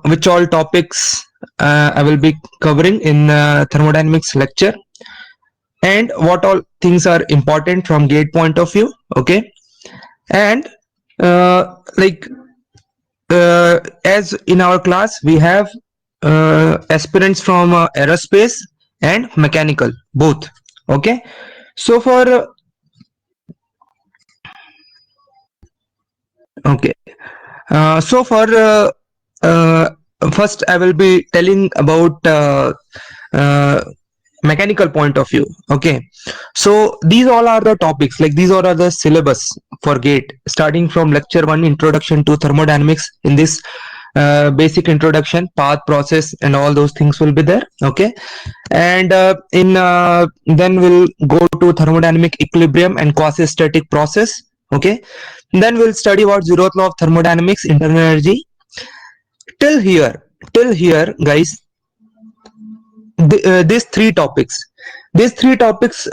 which all topics I will be covering in thermodynamics lecture, and what all things are important from gate point of view. Okay, and like as in our class we have aspirants from aerospace and mechanical both. Okay, so for okay so for uh, first I will be telling about uh, mechanical point of view. Okay, so these all are the topics, like these all are the syllabus for gate, starting from lecture 1, introduction to thermodynamics. In this basic introduction, path, process and all those things will be there. Okay, and in then we'll go to thermodynamic equilibrium and quasi-static process. Okay, then we'll study about zeroth law of thermodynamics, internal energy. Till here guys, these three topics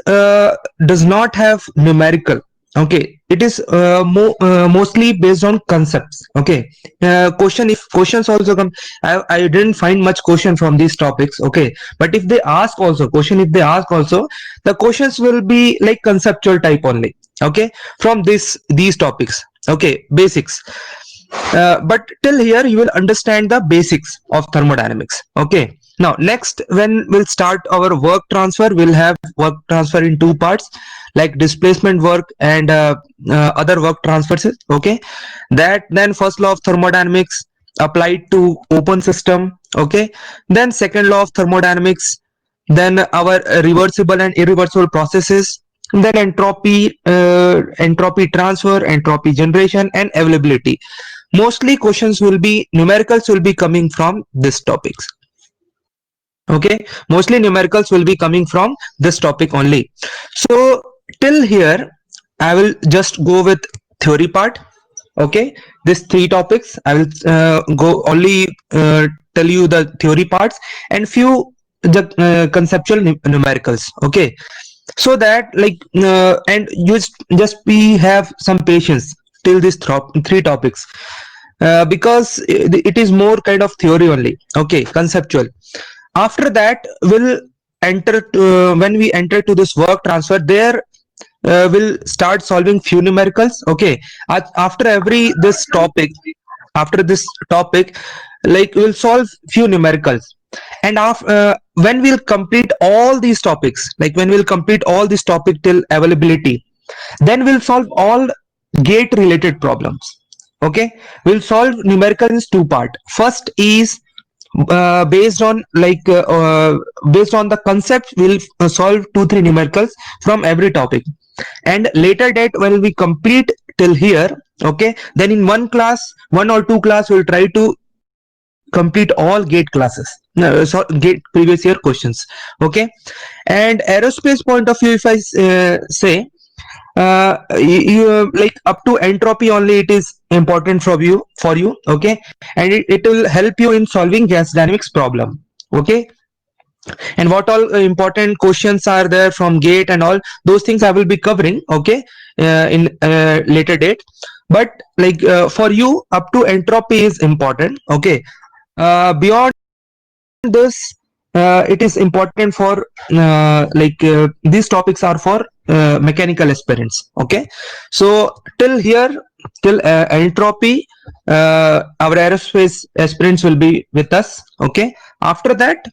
does not have numerical. Okay, it is mostly based on concepts. Okay, if questions also come, I didn't find much question from these topics. Okay, but if they ask also question, if they ask also, the questions will be like conceptual type only. Okay, from these topics. Okay, basics. But till here you will understand the basics of thermodynamics. Okay, now next, when we'll start our work transfer, we'll have work transfer in two parts, like displacement work and other work transfers. Okay, that then first law of thermodynamics applied to open system. Okay, then second law of thermodynamics, then our reversible and irreversible processes, then entropy transfer, entropy generation and availability. Mostly questions will be, numericals will be coming from this topics. Okay, mostly numericals will be coming from this topic only. So till here I will just go with theory part. Okay, these three topics I will go only tell you the theory parts and few the conceptual numericals. Okay, so that like and you just be have some patience till these three topics, because it is more kind of theory only. Okay, conceptual. After that we'll enter to, when we enter to this work transfer, there we'll start solving few numericals. Okay, after every this topic, after this topic, like we'll solve few numericals. And when we'll complete all these topics, like when we'll complete all this topic till availability, then we'll solve all gate related problems. Okay, we'll solve numerical in two part. First is based on based on the concept, we'll solve 2-3 numericals from every topic. And later date, when we complete till here, okay, then in one class, 1 or 2 class, we'll try to complete all gate classes, so gate previous year questions. Okay, and aerospace point of view, if I say you like up to entropy only, it is important for you. Okay, and it will help you in solving gas dynamics problem. Okay, and what all important questions are there from gate and all those things I will be covering. Okay, in later date. But like for you, up to entropy is important. Okay, beyond this, it is important for these topics are for mechanical aspirants. Okay, so till here, till entropy, our aerospace aspirants will be with us. Okay, after that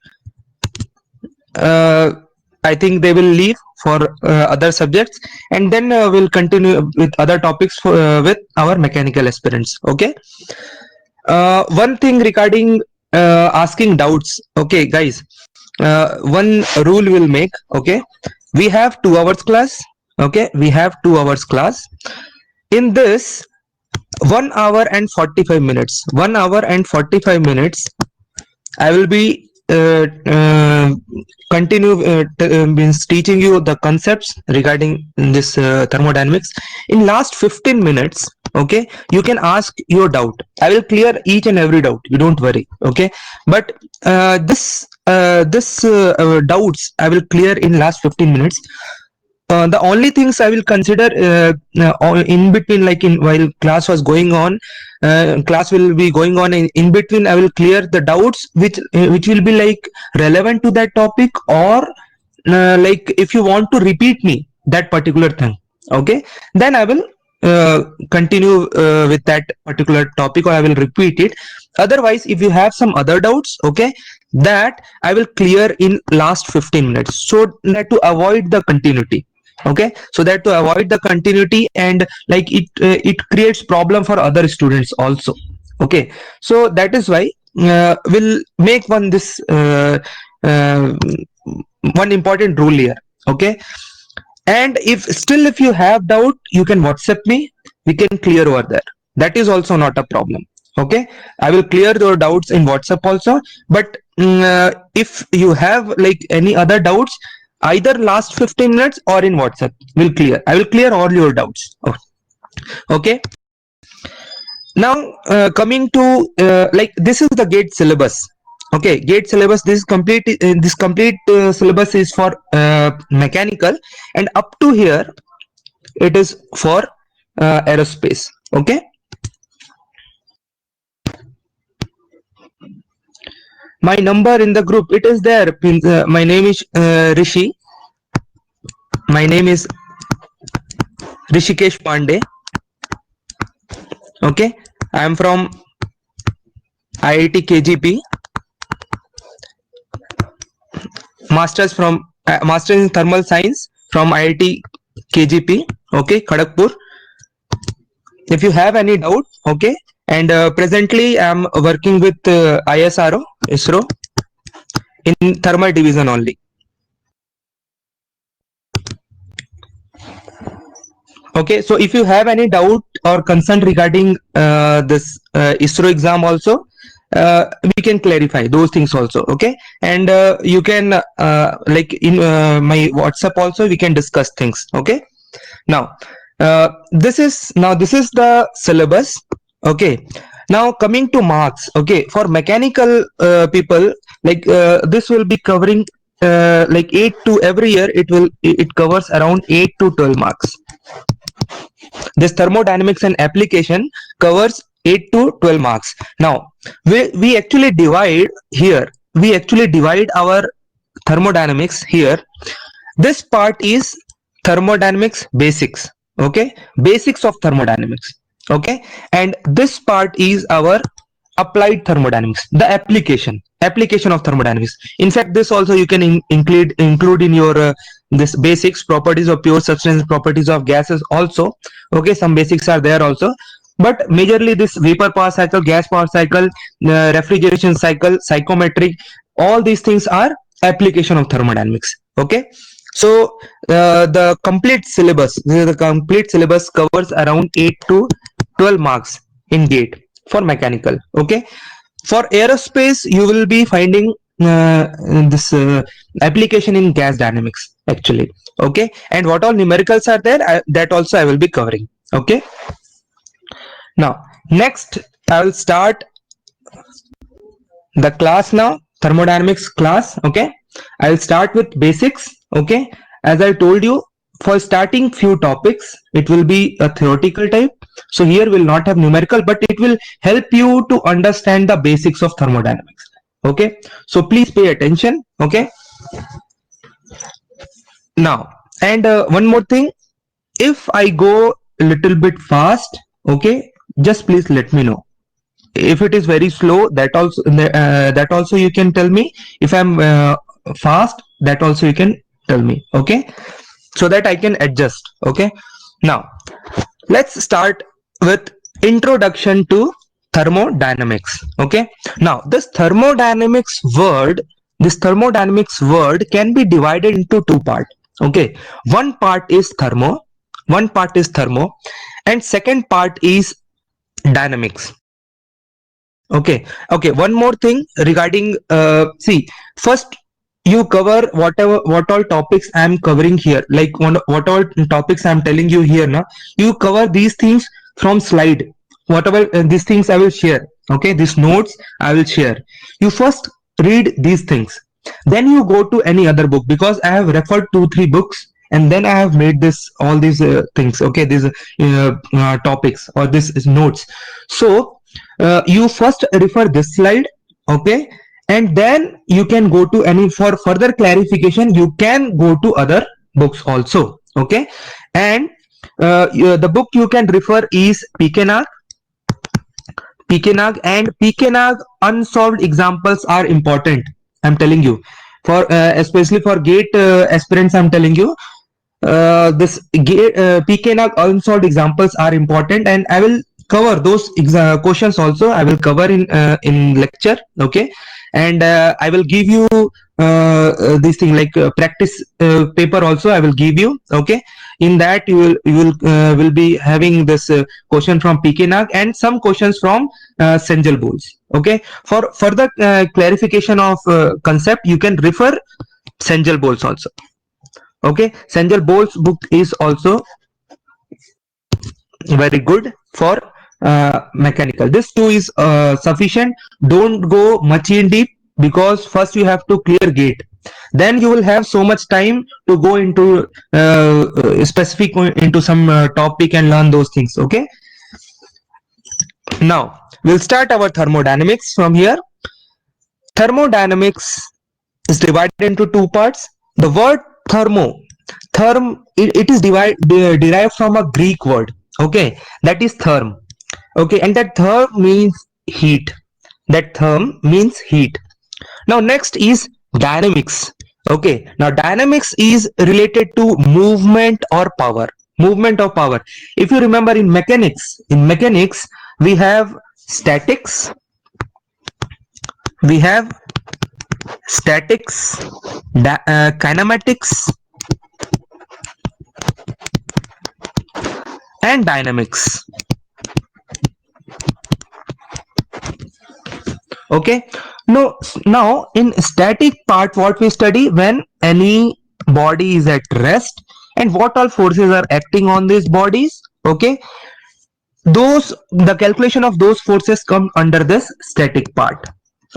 I think they will leave for other subjects, and then we'll continue with other topics with our mechanical aspirants. Okay, one thing regarding asking doubts. Okay guys, one rule will make. Okay, we have 2 hours class. Okay, we have 2 hours class. In this 1 hour and 45 minutes, 1 hour and 45 minutes, I will be means teaching you the concepts regarding this thermodynamics. In last 15 minutes, okay, you can ask your doubt. I will clear each and every doubt, you don't worry. Okay, but this doubts I will clear in last 15 minutes. the only things I will consider in between, like in while class was going on, class will be going on, in between I will clear the doubts which will be like relevant to that topic, or like if you want to repeat me that particular thing, okay, then I will continue with that particular topic, or I will repeat it. Otherwise, if you have some other doubts, okay, that I will clear in last 15 minutes, so that to avoid the continuity. Okay, so that to avoid the continuity, and like it creates problem for other students also. Okay, so that is why we'll make uh, one important rule here. Okay, and if you have doubt, you can WhatsApp me, we can clear over there. That is also not a problem. Okay, I will clear your doubts in WhatsApp also. But if you have like any other doubts, either last 15 minutes or in WhatsApp, I will clear all your doubts. Okay, now coming to like this is the GATE syllabus. Okay, GATE syllabus, this complete syllabus is for mechanical, and up to here it is for aerospace. Okay, my number in the group, it is there. My name is Rishi. My name is Rishikesh Pandey. Okay, I am from IIT KGP, masters in thermal science from IIT KGP. Okay, Kharagpur. If you have any doubt, okay, and presently I am working with ISRO in thermal division only. Okay, so if you have any doubt or concern regarding this ISRO exam also, we can clarify those things also. Okay, and you can like in my WhatsApp also we can discuss things. Okay, now this is the syllabus. Okay, now coming to marks. Okay, for mechanical people, like this will be covering like 8 to every year it covers around 8 to 12 marks. This thermodynamics and application covers 8 to 12 marks. Now we actually divide here, our thermodynamics here. This part is thermodynamics basics. Okay, basics of thermodynamics. Okay, and this part is our applied thermodynamics, the application of thermodynamics. In fact, this also you can include in your this basics, properties of pure substance, properties of gases also. Okay, some basics are there also, but majorly this vapor power cycle, gas power cycle, refrigeration cycle, psychometric, all these things are application of thermodynamics. Okay, so the complete syllabus covers around 8 to 12 marks in GATE for mechanical. Okay, for aerospace you will be finding this application in gas dynamics actually. Okay, and what all numericals are there, that also I will be covering. Okay, now next I will start the class now, thermodynamics class. Okay, I will start with basics. Okay, as I told you, for starting few topics it will be a theoretical type, so here will not have numerical, but it will help you to understand the basics of thermodynamics. Okay, so please pay attention. Okay, now, and one more thing, if I go a little bit fast, okay, just please let me know. If it is very slow, that also you can tell me. If I'm fast, that also you can tell me. Okay, so that I can adjust. Okay, now let's start with introduction to thermodynamics. Okay, now this thermodynamics word can be divided into two parts. Okay, one part is thermo, and second part is dynamics. Okay, one more thing regarding see, first you cover what all topics I am covering here, like what all topics I am telling you here now. You cover these things from slide, whatever these things I will share. Okay, these notes I will share. You first read these things, then you go to any other book, because I have referred 2-3 books and then I have made this all these things, okay, these topics or this is notes. So you first refer this slide, okay, and then you can go to any, for further clarification you can go to other books also, okay. And the book you can refer is PKNAG, and PKNAG unsolved examples are important. I'm telling you, for especially for GATE aspirants, I'm telling you, this GATE PKNAG unsolved examples are important, and I will cover those questions also. I will cover in lecture, okay, and I will give you this thing like practice paper also. I will give you, okay. In that you will be having this question from PKNAG and some questions from Senjal Bowles. Okay, for further clarification of concept, you can refer Senjal Bowles also. Okay, Senjal Bowles book is also very good for mechanical. This too is sufficient. Don't go much in deep, because first you have to clear GATE. Then you will have so much time to go into specific into some topic and learn those things. Okay. Now we'll start our thermodynamics from here. Thermodynamics is divided into two parts. The word it is derived from a Greek word, okay, that is therm, okay, and that therm means heat. That therm means heat. Now next is dynamics. Okay, now dynamics is related to movement or power. Movement or power. If you remember in mechanics we have statics, we have statics, kinematics, and dynamics. Okay, now in static part, what we study, when any body is at rest and what all forces are acting on these bodies, okay, the calculation of those forces come under this static part.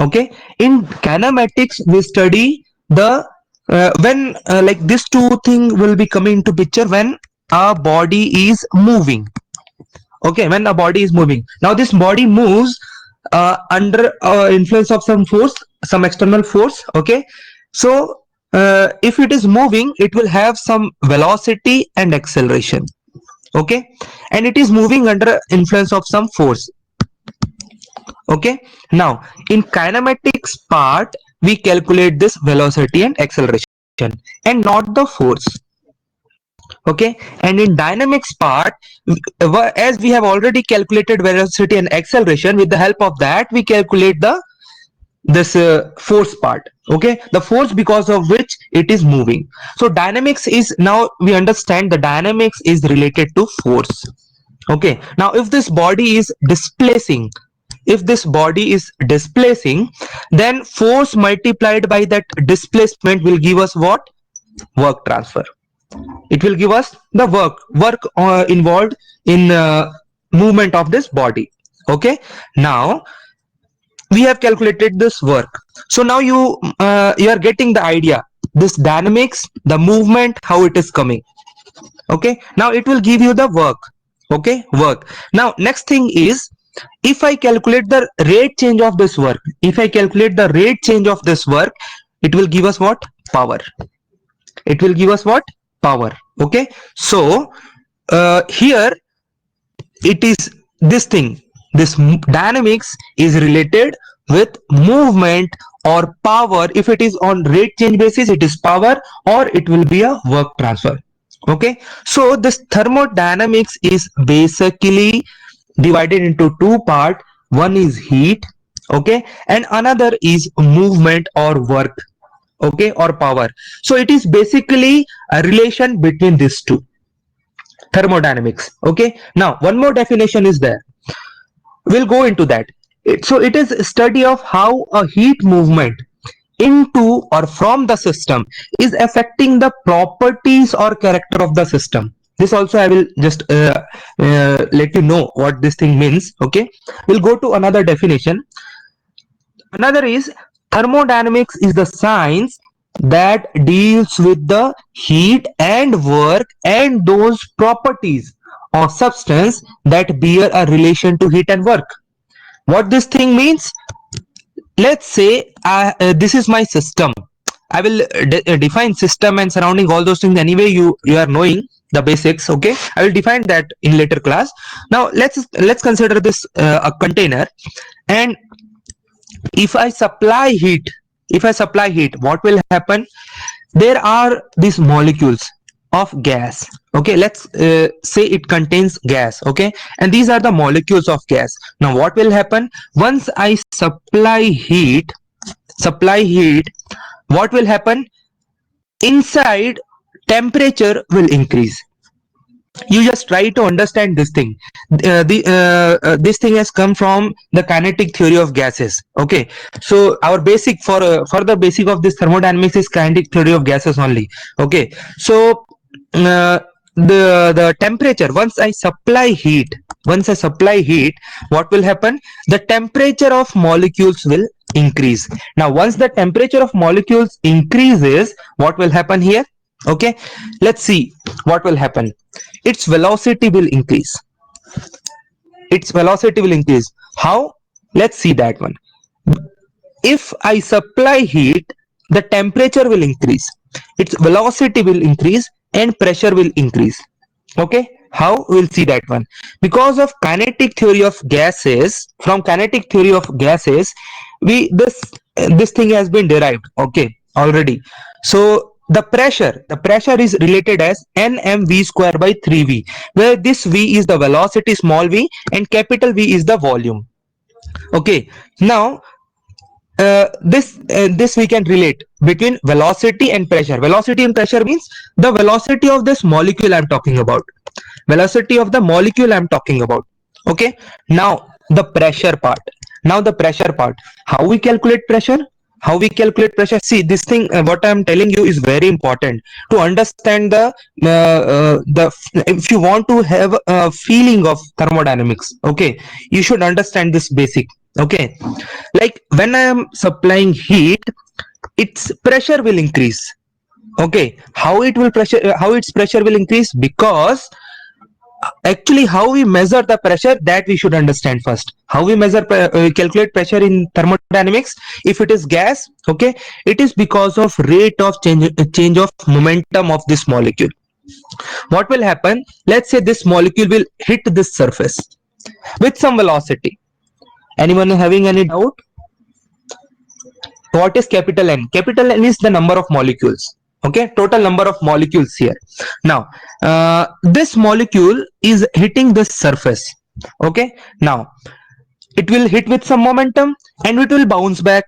Okay, in kinematics we study the when like this two thing will be coming into picture when a body is moving. Okay, when a body is moving, now this body moves under influence of some force, some external force. Okay, so if it is moving, it will have some velocity and acceleration. Okay, and it is moving under influence of some force. Okay, now in kinematics part we calculate this velocity and acceleration and not the force. Okay, and in dynamics part, as we have already calculated velocity and acceleration, with the help of that we calculate this force part. Okay, the force because of which it is moving. So dynamics is, now we understand the dynamics is related to force. Okay, now if this body is displacing, then force multiplied by that displacement will give us what? Work transfer. It will give us the work involved in movement of this body. Okay, now we have calculated this work. So now you are getting the idea, this dynamics, the movement, how it is coming. Okay, now it will give you the work. Okay, work. Now next thing is, if I calculate the rate change of this work, it will give us what? Power. It will give us what? Power. Okay, so here it is this thing, this dynamics is related with movement or power. If it is on rate change basis, it is power, or it will be a work transfer. Okay, so this thermodynamics is basically divided into two parts. One is heat, okay, and another is movement or work, okay, or power. So it is basically a relation between these two, thermodynamics. Okay, now one more definition is there, we'll go into that. So it is a study of how a heat movement into or from the system is affecting the properties or character of the system. This also I will just let you know what this thing means. Okay, we'll go to another definition. Another is, thermodynamics is the science that deals with the heat and work and those properties of substance that bear a relation to heat and work. What this thing means? Let's say this is my system. I will define system and surrounding all those things anyway. You are knowing the basics. Okay, I will define that in later class. Now let's consider this a container, and if I supply heat, what will happen? There are these molecules of gas. Okay, let's say it contains gas. Okay, and these are the molecules of gas. Now what will happen once I supply heat, what will happen? Inside, temperature will increase. You just try to understand this thing. This thing has come from the kinetic theory of gases. Okay, so our basic for the basic of this thermodynamics is kinetic theory of gases only. Okay, so the temperature, once I supply heat, what will happen? The temperature of molecules will increase. Now once the temperature of molecules increases, what will happen here? Okay, let's see what will happen. Its velocity will increase. How? Let's see that one. If I supply heat, the temperature will increase, its velocity will increase, and pressure will increase. Okay, how? We'll see that one. Because of kinetic theory of gases, from kinetic theory of gases, this thing has been derived. Okay, already. So the pressure is related as nmv square by 3v, where this v is the velocity, small v, and capital V is the volume. Okay, now this we can relate between velocity and pressure. Velocity and pressure means the velocity of this molecule I'm talking about. Okay, now the pressure part. How we calculate pressure? See, this thing what I'm telling you is very important to understand the if you want to have a feeling of thermodynamics. Okay, you should understand this basic. Okay, like when I am supplying heat, its pressure will increase. Okay, how its pressure will increase? Because actually how we measure the pressure, that we should understand first. How we calculate pressure in thermodynamics? If it is gas, okay, it is because of rate of change of momentum of this molecule. What will happen? Let's say this molecule will hit this surface with some velocity. Anyone having any doubt? What is capital N? Capital N is the number of molecules. Okay, total number of molecules here. Now this molecule is hitting this surface. Okay, now it will hit with some momentum and it will bounce back.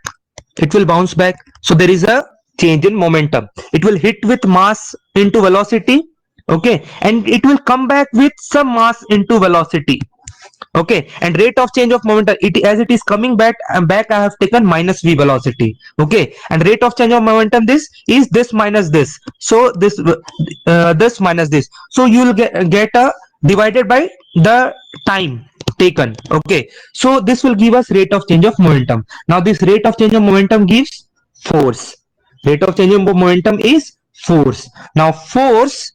So there is a change in momentum. It will hit with mass into velocity. Okay, and it will come back with some mass into velocity. Okay, and rate of change of momentum, as it is coming back I have taken minus v velocity. Okay, and rate of change of momentum, this is this minus this, so this minus this, so you will get a divided by the time taken. Okay, so this will give us rate of change of momentum. Now this rate of change of momentum gives force. Rate of change of momentum is force. Now force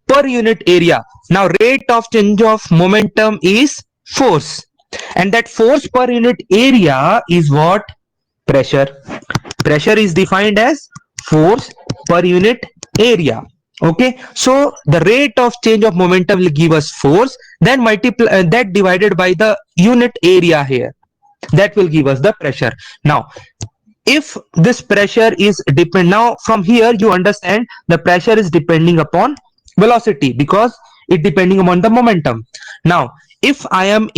per unit area. Now rate of change of momentum is force, and that force per unit area is what? Pressure. Pressure is defined as force per unit area. Okay, so the rate of change of momentum will give us force, then multiply that divided by the unit area here, that will give us the pressure. Now if this pressure is now from here you understand the pressure is depending upon velocity because it depending upon the momentum. Now if I am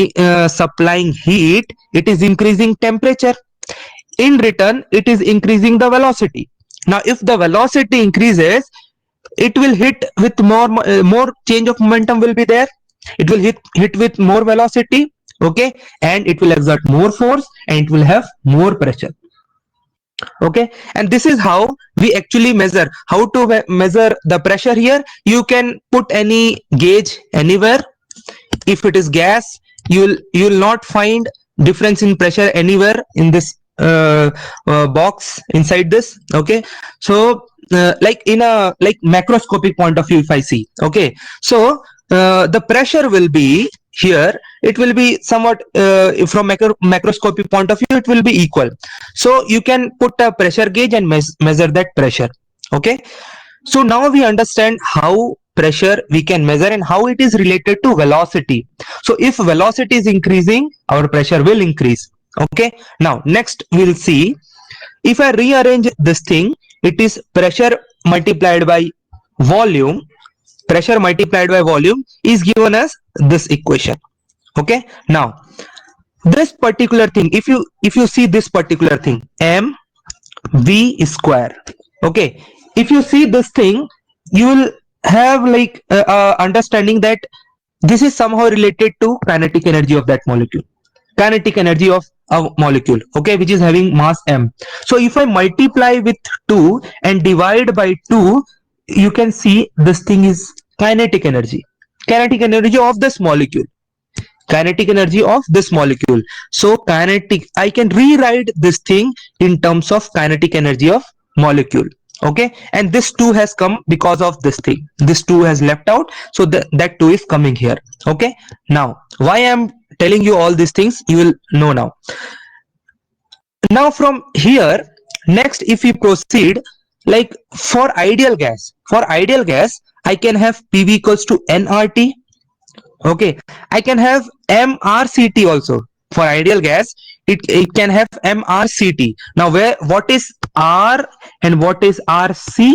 supplying heat, it is increasing temperature. In return, it is increasing the velocity. Now if the velocity increases, it will hit with more change of momentum will be there. It will hit with more velocity. Okay, and it will exert more force and it will have more pressure. Okay, and this is how we actually measure. How to measure the pressure here? You can put any gauge anywhere. If it is gas, you will not find difference in pressure anywhere in this box inside this. Okay, so like in a like macroscopic point of view, if I see, okay, so the pressure will be here, it will be somewhat from macroscopic point of view, it will be equal. So you can put a pressure gauge and measure that pressure. Okay, so now we understand how pressure we can measure and how it is related to velocity. So if velocity is increasing, our pressure will increase. Okay, now next we'll see, if I rearrange this thing, it is pressure multiplied by volume. Pressure multiplied by volume is given as this equation. Okay, now this particular thing, if you see this particular thing, m v square. Okay, if you see this thing, you will have like understanding that this is somehow related to kinetic energy of that molecule, kinetic energy of a molecule, okay, which is having mass m. So if I multiply with 2 and divide by 2, you can see this thing is kinetic energy, kinetic energy of this molecule, kinetic energy of this molecule. So kinetic, I can rewrite this thing in terms of kinetic energy of molecule. Okay, and this 2 has come because of this thing, this 2 has left out, so that 2 is coming here. Okay, now why I am telling you all these things, you will know now. Now from here, next if we proceed, like for ideal gas, I can have PV equals to nRT. Okay, I can have MRCT also. For ideal gas, it can have MRCT. Now what is R and what is RC?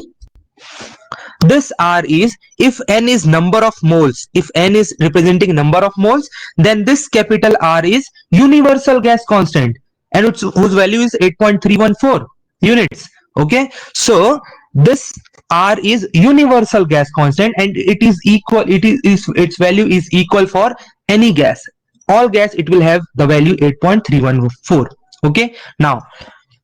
This R is, if n is number of moles, if n is representing number of moles, then this capital R is universal gas constant, and whose value is 8.314 units. Okay, so this R is universal gas constant, and it is equal, its value is equal for any gas, all gas it will have the value 8.314. Okay, now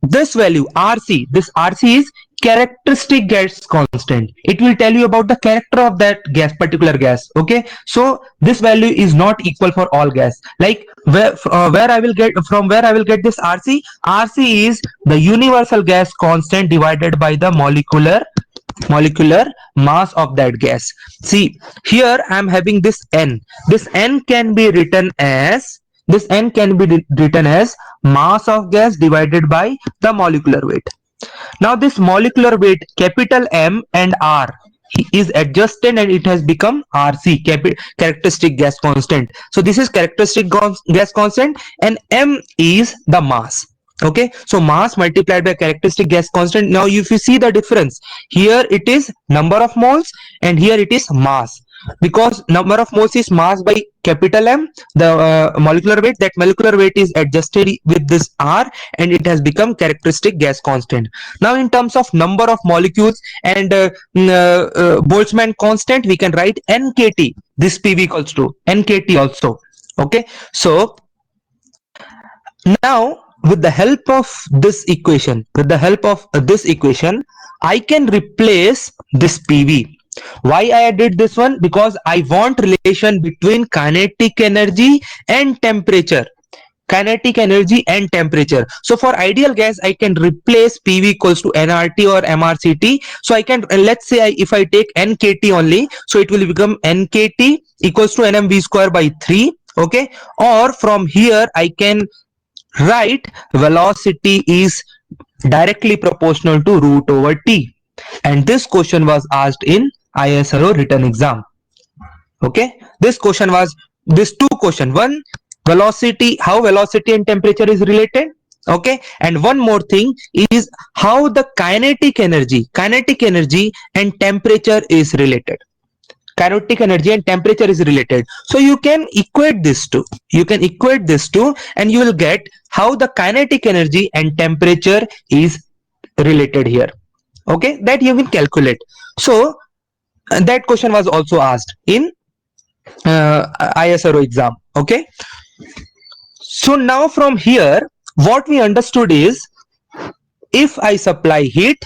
this value RC, this RC is characteristic gas constant. It will tell you about the character of that gas, particular gas. Okay, so this value is not equal for all gas. Like where I will get, from where I will get this RC? RC is the universal gas constant divided by the molecular mass of that gas. See, here I am having this n. This n can be written as, mass of gas divided by the molecular weight. Now this molecular weight, capital M and R, is adjusted and it has become RC, characteristic gas constant. So this is characteristic gas constant, and M is the mass. Okay, so mass multiplied by characteristic gas constant. Now if you see the difference, here it is number of moles and here it is mass. Because number of moles is mass by capital M, the molecular weight, that molecular weight is adjusted with this R and it has become characteristic gas constant. Now in terms of number of molecules and Boltzmann constant, we can write NKT, this PV equals to NKT also. Okay, so now with the help of this equation, I can replace this PV. Why I did this one? Because I want relation between kinetic energy and temperature. Kinetic energy and temperature. So for ideal gas, I can replace PV equals to nRT or MRCT. So I can, let's say if I take NKT only, so it will become NKT equals to NMV square by 3. Okay, or from here I can write velocity is directly proportional to root over T. And this question was asked in ISRO written exam. Okay, this question was, this two question, one velocity, how velocity and temperature is related. Okay, and one more thing is how the kinetic energy and temperature is related. Kinetic energy and temperature is related. So you can equate this two, and you will get how the kinetic energy and temperature is related here. Okay, that you will calculate. So that question was also asked in ISRO exam. Okay, so now from here what we understood is, if I supply heat,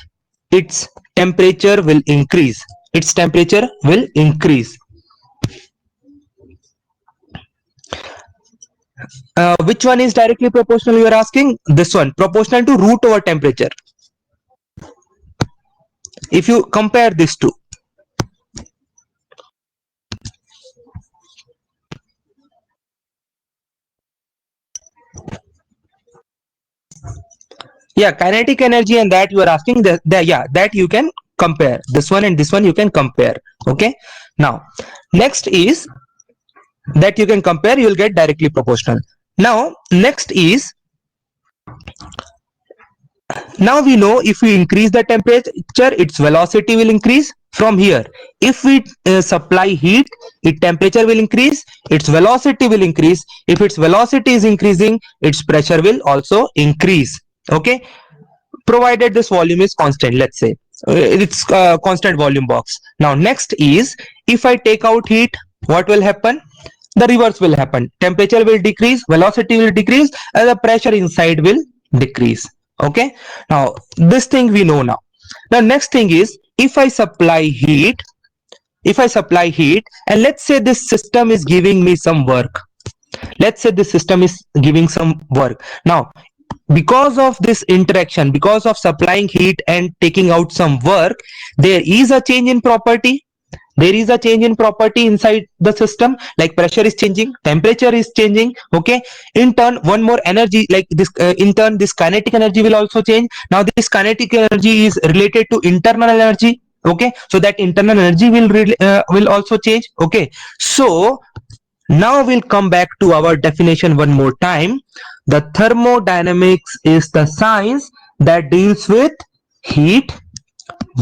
its temperature will increase. Which one is directly proportional, you are asking? This one, proportional to root over temperature. If you compare these two, yeah, kinetic energy, and that you are asking, that yeah, that you can compare, this one and this one you can compare. Okay, now next is that you can compare, you will get directly proportional. Now next is, now we know if we increase the temperature, its velocity will increase. From here, if we supply heat, its temperature will increase, its velocity will increase. If its velocity is increasing, its pressure will also increase. Okay, provided this volume is constant, let's say it's constant volume box. Now next is, if I take out heat, what will happen? The reverse will happen, temperature will decrease, velocity will decrease, and the pressure inside will decrease. Okay, now this thing we know. Now the next thing is, if I supply heat, and let's say this system is giving me some work, let's say this system is giving some work. Now because of this interaction, because of supplying heat and taking out some work, there is a change in property, there is a change in property inside the system, like pressure is changing, temperature is changing. Okay, in turn one more energy, like this in turn this kinetic energy will also change. Now this kinetic energy is related to internal energy. Okay, so that internal energy will also change. Okay, so now we'll come back to our definition one more time. The thermodynamics is the science that deals with heat,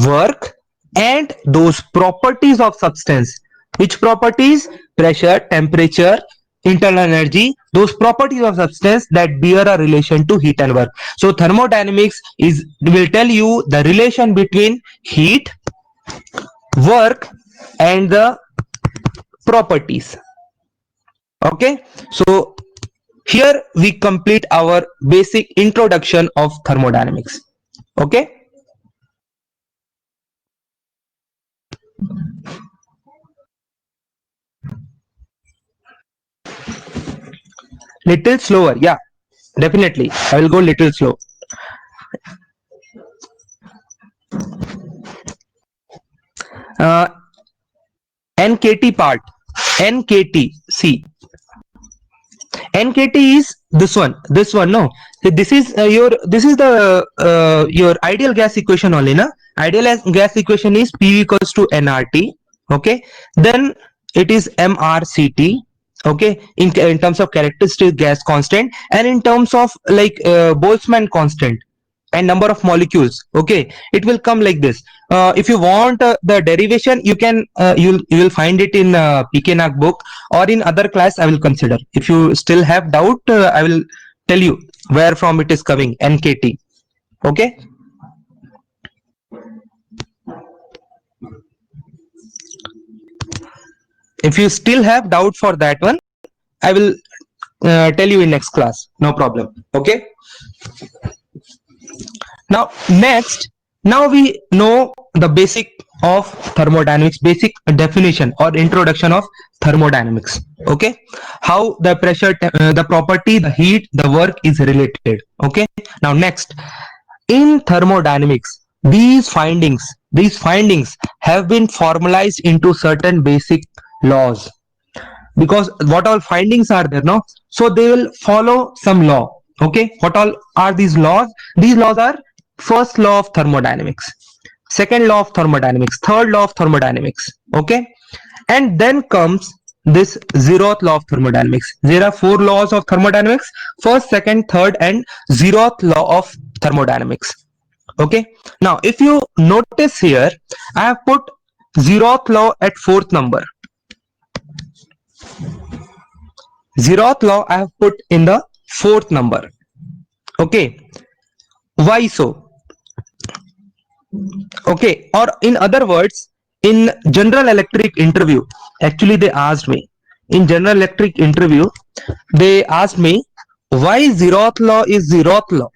work, and those properties of substance. Which properties? Pressure, temperature, internal energy, those properties of substance that bear a relation to heat and work. So thermodynamics will tell you the relation between heat, work, and the properties. Okay, so here we complete our basic introduction of thermodynamics. Okay, little slower. Yeah, definitely. I will go little slow. Uh, NKT part. NKT. See, NKT is this one. This one. No, this is This is the your ideal gas equation only. Na, ideal gas equation is PV equals to nRT. Okay, then it is MRCT. Okay, in terms of characteristic gas constant, and in terms of like Boltzmann constant and number of molecules. Okay, it will come like this. If you want the derivation, you can you will find it in PKNAG book, or in other class I will consider. If you still have doubt, I will tell you where from it is coming. NKT. Okay, if you still have doubt for that one, I will tell you in next class, no problem. Okay, now next, now we know the basic of thermodynamics, basic definition or introduction of thermodynamics. Okay, how the pressure, the property, the heat, the work is related. Okay, now next, in thermodynamics, these findings have been formalized into certain basic laws, because what all findings are there, no, so they will follow some law. Okay, what all are these laws? These laws are: first law of thermodynamics, second law of thermodynamics, third law of thermodynamics. Okay, and then comes this zeroth law of thermodynamics. There are four laws of thermodynamics: first, second, third, and zeroth law of thermodynamics. Okay, now if you notice here, I have put zeroth law at fourth number. Zeroth law I have put in the fourth number. Okay, why so? Okay, or in other words, in General Electric interview, actually they asked me, in General Electric interview, they asked me why zeroth law is zeroth law,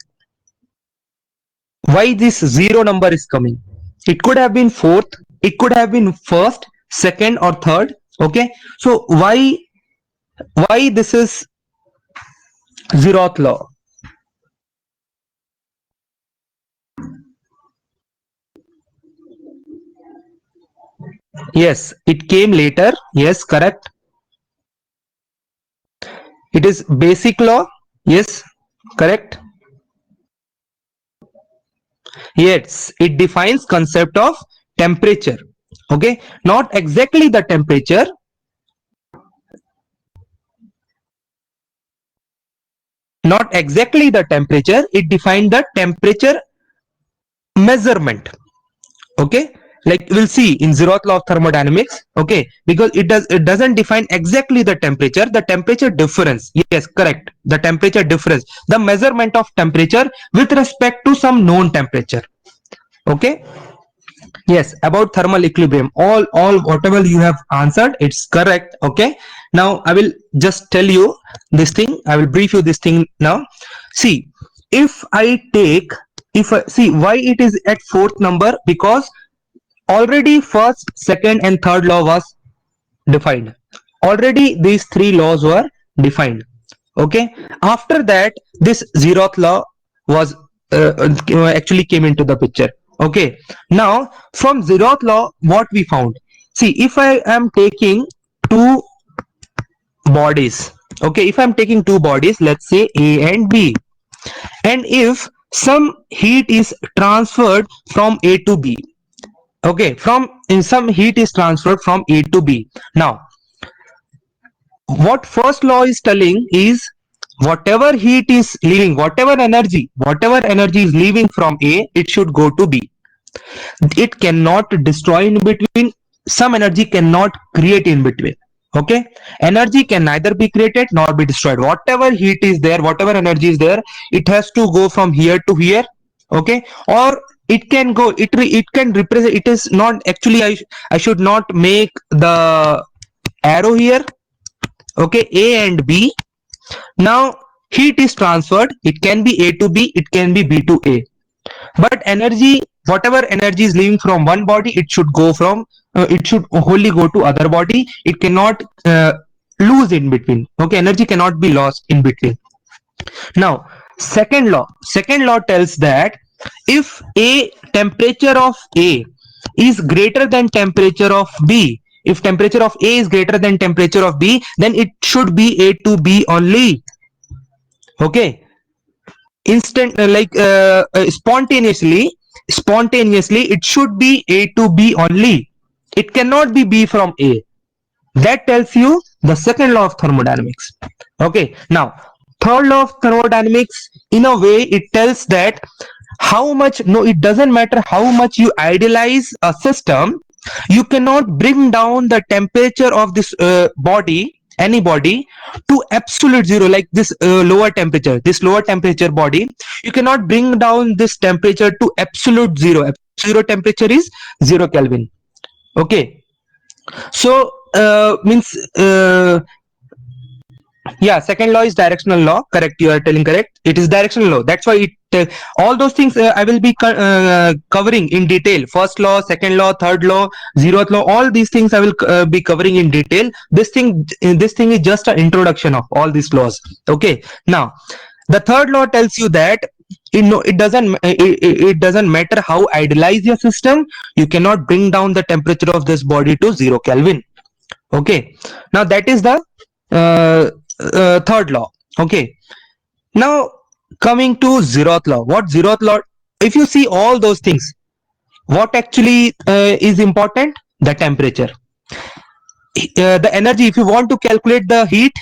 why this zero number is coming. It could have been fourth, it could have been first, second, or third. Okay, so why this is Zeroth law. Yes, it came later. Yes, correct. It is basic law. Yes, correct. Yes, it defines concept of temperature. Okay, not exactly the temperature. Not exactly the temperature. It defined the temperature measurement. Okay, like we'll see in zeroth law of thermodynamics. Okay, because it doesn't define exactly the temperature difference. Yes, correct, the temperature difference, the measurement of temperature with respect to some known temperature. Okay. Yes, about thermal equilibrium, all whatever you have answered, it's correct. Okay, now I will just tell you this thing, I will brief you this thing now. See, if I take, if I see why it is at fourth number, because already first, second and third law was defined. Already these three laws were defined. Okay, after that this zeroth law was actually came into the picture. Okay, now from zeroth law what we found, see, if I am taking two bodies, okay, if I'm taking two bodies, let's say A and B, and if some heat is transferred from A to B, okay, from in some heat is transferred from A to B. Now what first law is telling is, whatever heat is leaving, whatever energy is leaving from A, it should go to B. It cannot destroy in between, some energy cannot create in between. Okay, energy can neither be created nor be destroyed. Whatever heat is there, whatever energy is there, it has to go from here to here. Okay, or it can go, it can represent, it is not actually, I should not make the arrow here. Okay, A and B. Now heat is transferred, it can be A to B, it can be B to A, but energy, whatever energy is leaving from one body, it should go from it should wholly go to other body. It cannot lose in between. Okay, energy cannot be lost in between. Now second law tells that if a temperature of A is greater than temperature of B, if temperature of A is greater than temperature of B, then it should be A to B only. Okay, instant spontaneously it should be A to B only. It cannot be B from A. That tells you the second law of thermodynamics. Okay, now third law of thermodynamics, in a way it tells that how much, no, it doesn't matter how much you idealize a system, you cannot bring down the temperature of this body, any body, to absolute zero. Like this lower temperature body, you cannot bring down this temperature to absolute zero. Zero temperature is 0 Kelvin. Okay, so means yeah, second law is directional law. Correct, you are telling correct. It is directional law. That's why it all those things I will be covering in detail. First law, second law, third law, zeroth law. All these things I will be covering in detail. This thing is just an introduction of all these laws. Okay. Now, the third law tells you that it doesn't matter how idealize your system, you cannot bring down the temperature of this body to 0 Kelvin. Okay. Now that is the uh, third law. Okay, now coming to zeroth law. What zeroth law, if you see all those things, what actually is important, the temperature, the energy. If you want to calculate the heat,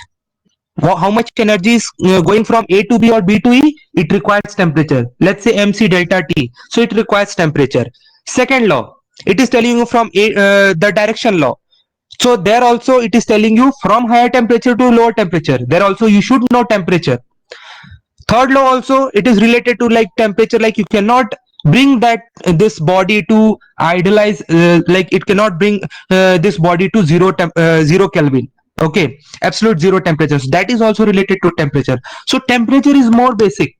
how much energy is going from A to B or B to E, it requires temperature. Let's say MC delta T, so it requires temperature. Second law, it is telling you from the direction law. So there also it is telling you from higher temperature to lower temperature. There also you should know temperature. Third law also, it is related to like temperature. Like you cannot bring that this body to idealize. Like it cannot bring this body to 0 Kelvin. Okay, absolute zero temperature. So that is also related to temperature. So temperature is more basic.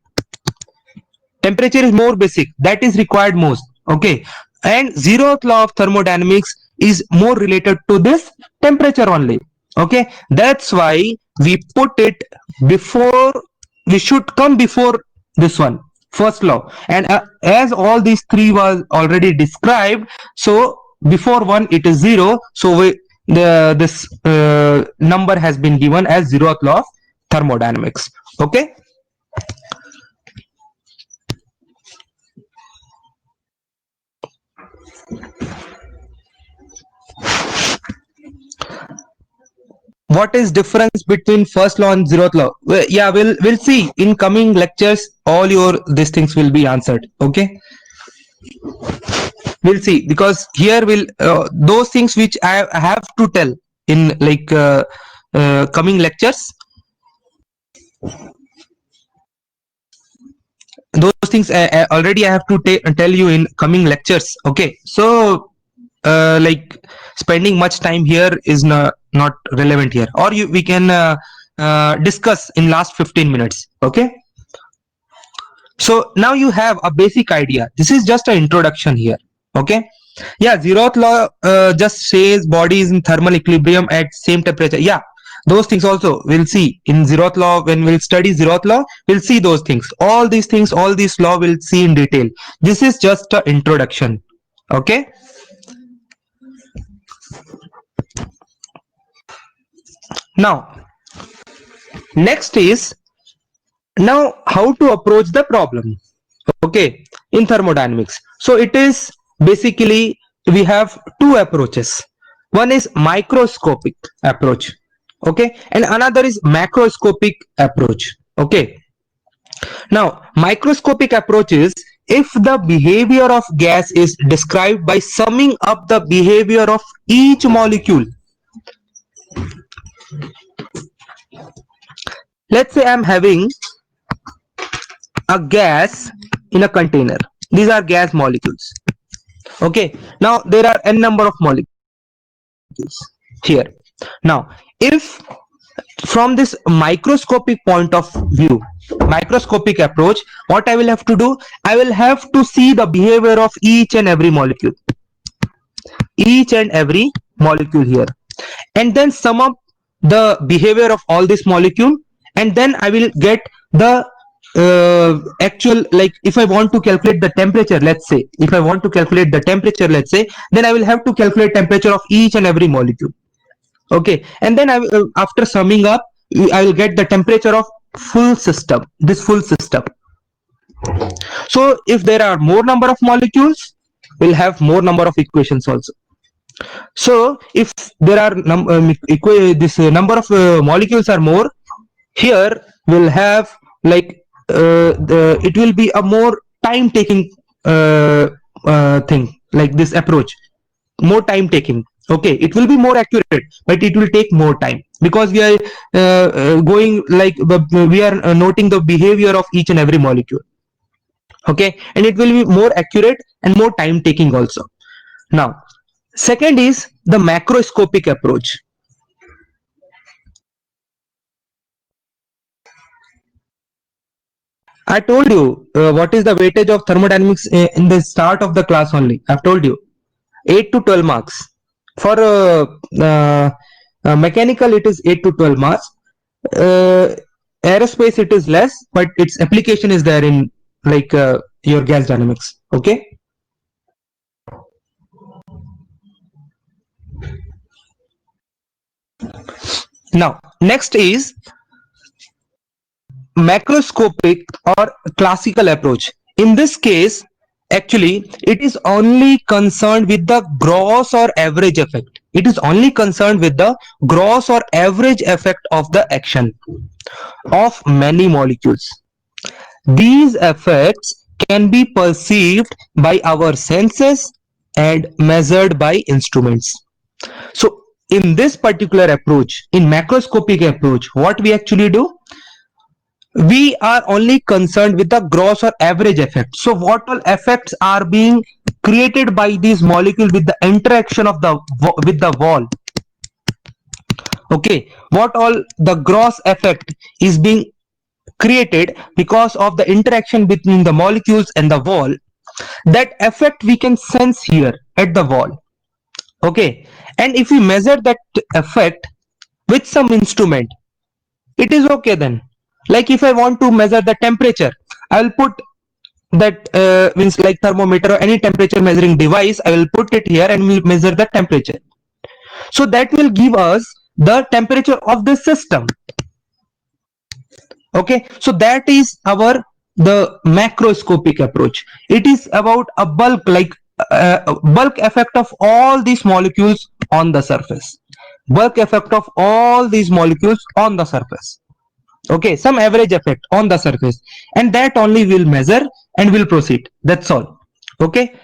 Temperature is more basic. That is required most. Okay, and zeroth law of thermodynamics is more related to this temperature only. Okay, that's why we put it before we should come before this one, first law. And as all these three was already described, so before one it is zero, so this number has been given as zeroth law of thermodynamics. Okay. What is difference between first law and zeroth law? Well, yeah, we'll see in coming lectures. All your these things will be answered. Okay, we'll see, because here will those things which I have to tell in like coming lectures. Those things already I have to tell you in coming lectures. Okay, so like spending much time here is not relevant here, or we can discuss in last 15 minutes. Okay, so now you have a basic idea. This is just an introduction here. Okay, yeah, zeroth law just says body is in thermal equilibrium at same temperature. Yeah, those things also we'll see in zeroth law. When we'll study zeroth law, we'll see those things. All these things, all these law we'll see in detail. This is just an introduction. Okay. Now, next is now how to approach the problem. Okay, in thermodynamics. So it is basically we have two approaches. One is microscopic approach. Okay, and another is macroscopic approach. Okay. Now, microscopic approach is if the behavior of gas is described by summing up the behavior of each molecule. Let's say I'm having a gas in a container. These are gas molecules. Okay, now there are n number of molecules here. Now, if from this microscopic point of view, microscopic approach, what I will have to do, I will have to see the behavior of each and every molecule, here, and then sum up the behavior of all this molecule, and then I will get the actual, like if I want to calculate the temperature, let's say then I will have to calculate temperature of each and every molecule. Okay, and then after summing up, I will get the temperature of full system, this full system. So if there are more number of molecules, we'll have more number of equations also. So if there are this number of molecules are more, here we'll have like it will be a more time taking thing, like this approach, more time taking. Okay, it will be more accurate, but it will take more time, because we are going like we are noting the behavior of each and every molecule. Okay, and it will be more accurate and more time taking also. Now, second is the macroscopic approach. I told you what is the weightage of thermodynamics in the start of the class only. I've told you 8 to 12 marks. For mechanical, it is 8 to 12 marks. Aerospace, it is less, but its application is there in like your gas dynamics. Okay. Now, next is macroscopic or classical approach. In this case, actually, it is only concerned with the gross or average effect. It is only concerned with the gross or average effect of the action of many molecules. These effects can be perceived by our senses and measured by instruments. So in this particular approach, in macroscopic approach, what we actually do, we are only concerned with the gross or average effect. So what all effects are being created by these molecules with the interaction of the with the wall. Okay, what all the gross effect is being created because of the interaction between the molecules and the wall. That effect we can sense here at the wall. Okay, and if we measure that effect with some instrument, it is okay then. Like if I want to measure the temperature, I will put that means like thermometer or any temperature measuring device, I will put it here and will measure the temperature. So that will give us the temperature of the system. Okay, so that is our the macroscopic approach. It is about a bulk, like bulk effect of all these molecules on the surface. Bulk effect of all these molecules on the surface. Okay, some average effect on the surface, and that only will measure and will proceed. That's all. Okay,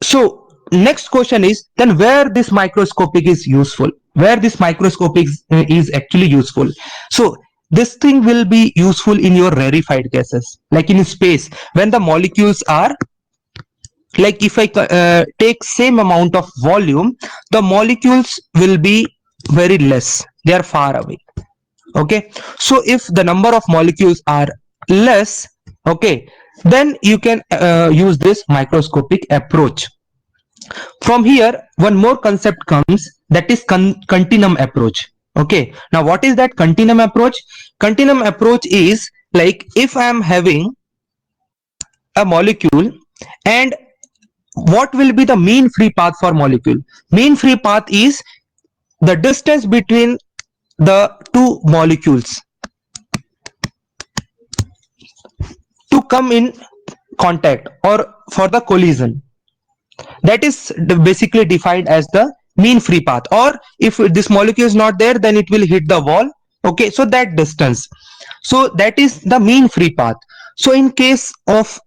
so next question is then where this microscopic is useful, where this microscopic is actually useful. So this thing will be useful in your rarefied gases, like in space when the molecules are, like if I take same amount of volume, the molecules will be very less, they are far away. Okay, so if the number of molecules are less, okay, then you can use this microscopic approach. From here one more concept comes, that is continuum approach. Okay, now what is that continuum approach? Continuum approach is like if I am having a molecule, and what will be the mean free path for molecule? Mean free path is the distance between the two molecules to come in contact or for the collision. That is basically defined as the mean free path, or if this molecule is not there, then it will hit the wall. Okay, so that distance, so that is the mean free path. So in case of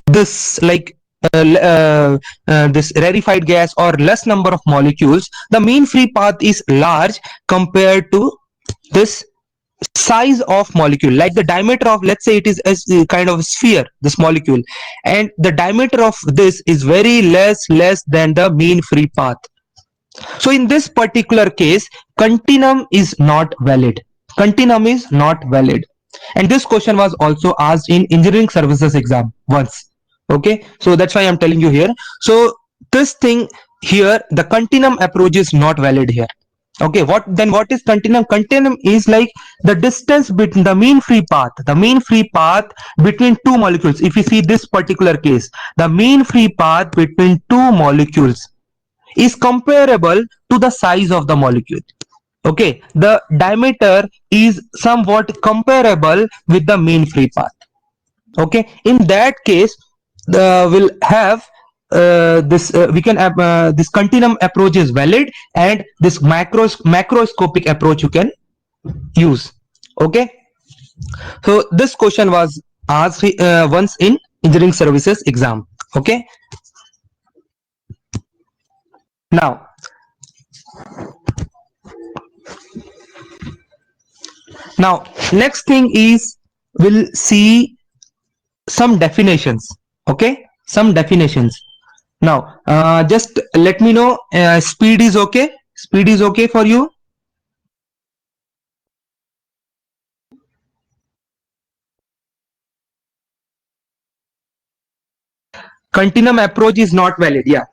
this, like this rarefied gas or less number of molecules, the mean free path is large compared to this size of molecule, like the diameter of, let's say it is a kind of sphere, this molecule, and the diameter of this is very less than the mean free path. So in this particular case, continuum is not valid. Continuum is not valid. And this question was also asked in engineering services exam once. Okay, so that's why I'm telling you here. So this thing here, the continuum approach is not valid here. Okay, what is continuum? Continuum is like the distance between the mean free path between two molecules. If you see this particular case, the mean free path between two molecules is comparable to the size of the molecule. Okay, the diameter is somewhat comparable with the mean free path. Okay, in that case, will have this we can have this continuum approach is valid, and this macroscopic approach you can use. Okay, so this question was asked once in engineering services exam. Okay, now now next thing is we'll see some definitions. Okay, some definitions. Now just let me know, speed is okay, speed is okay for you? Continuum approach is not valid, yeah.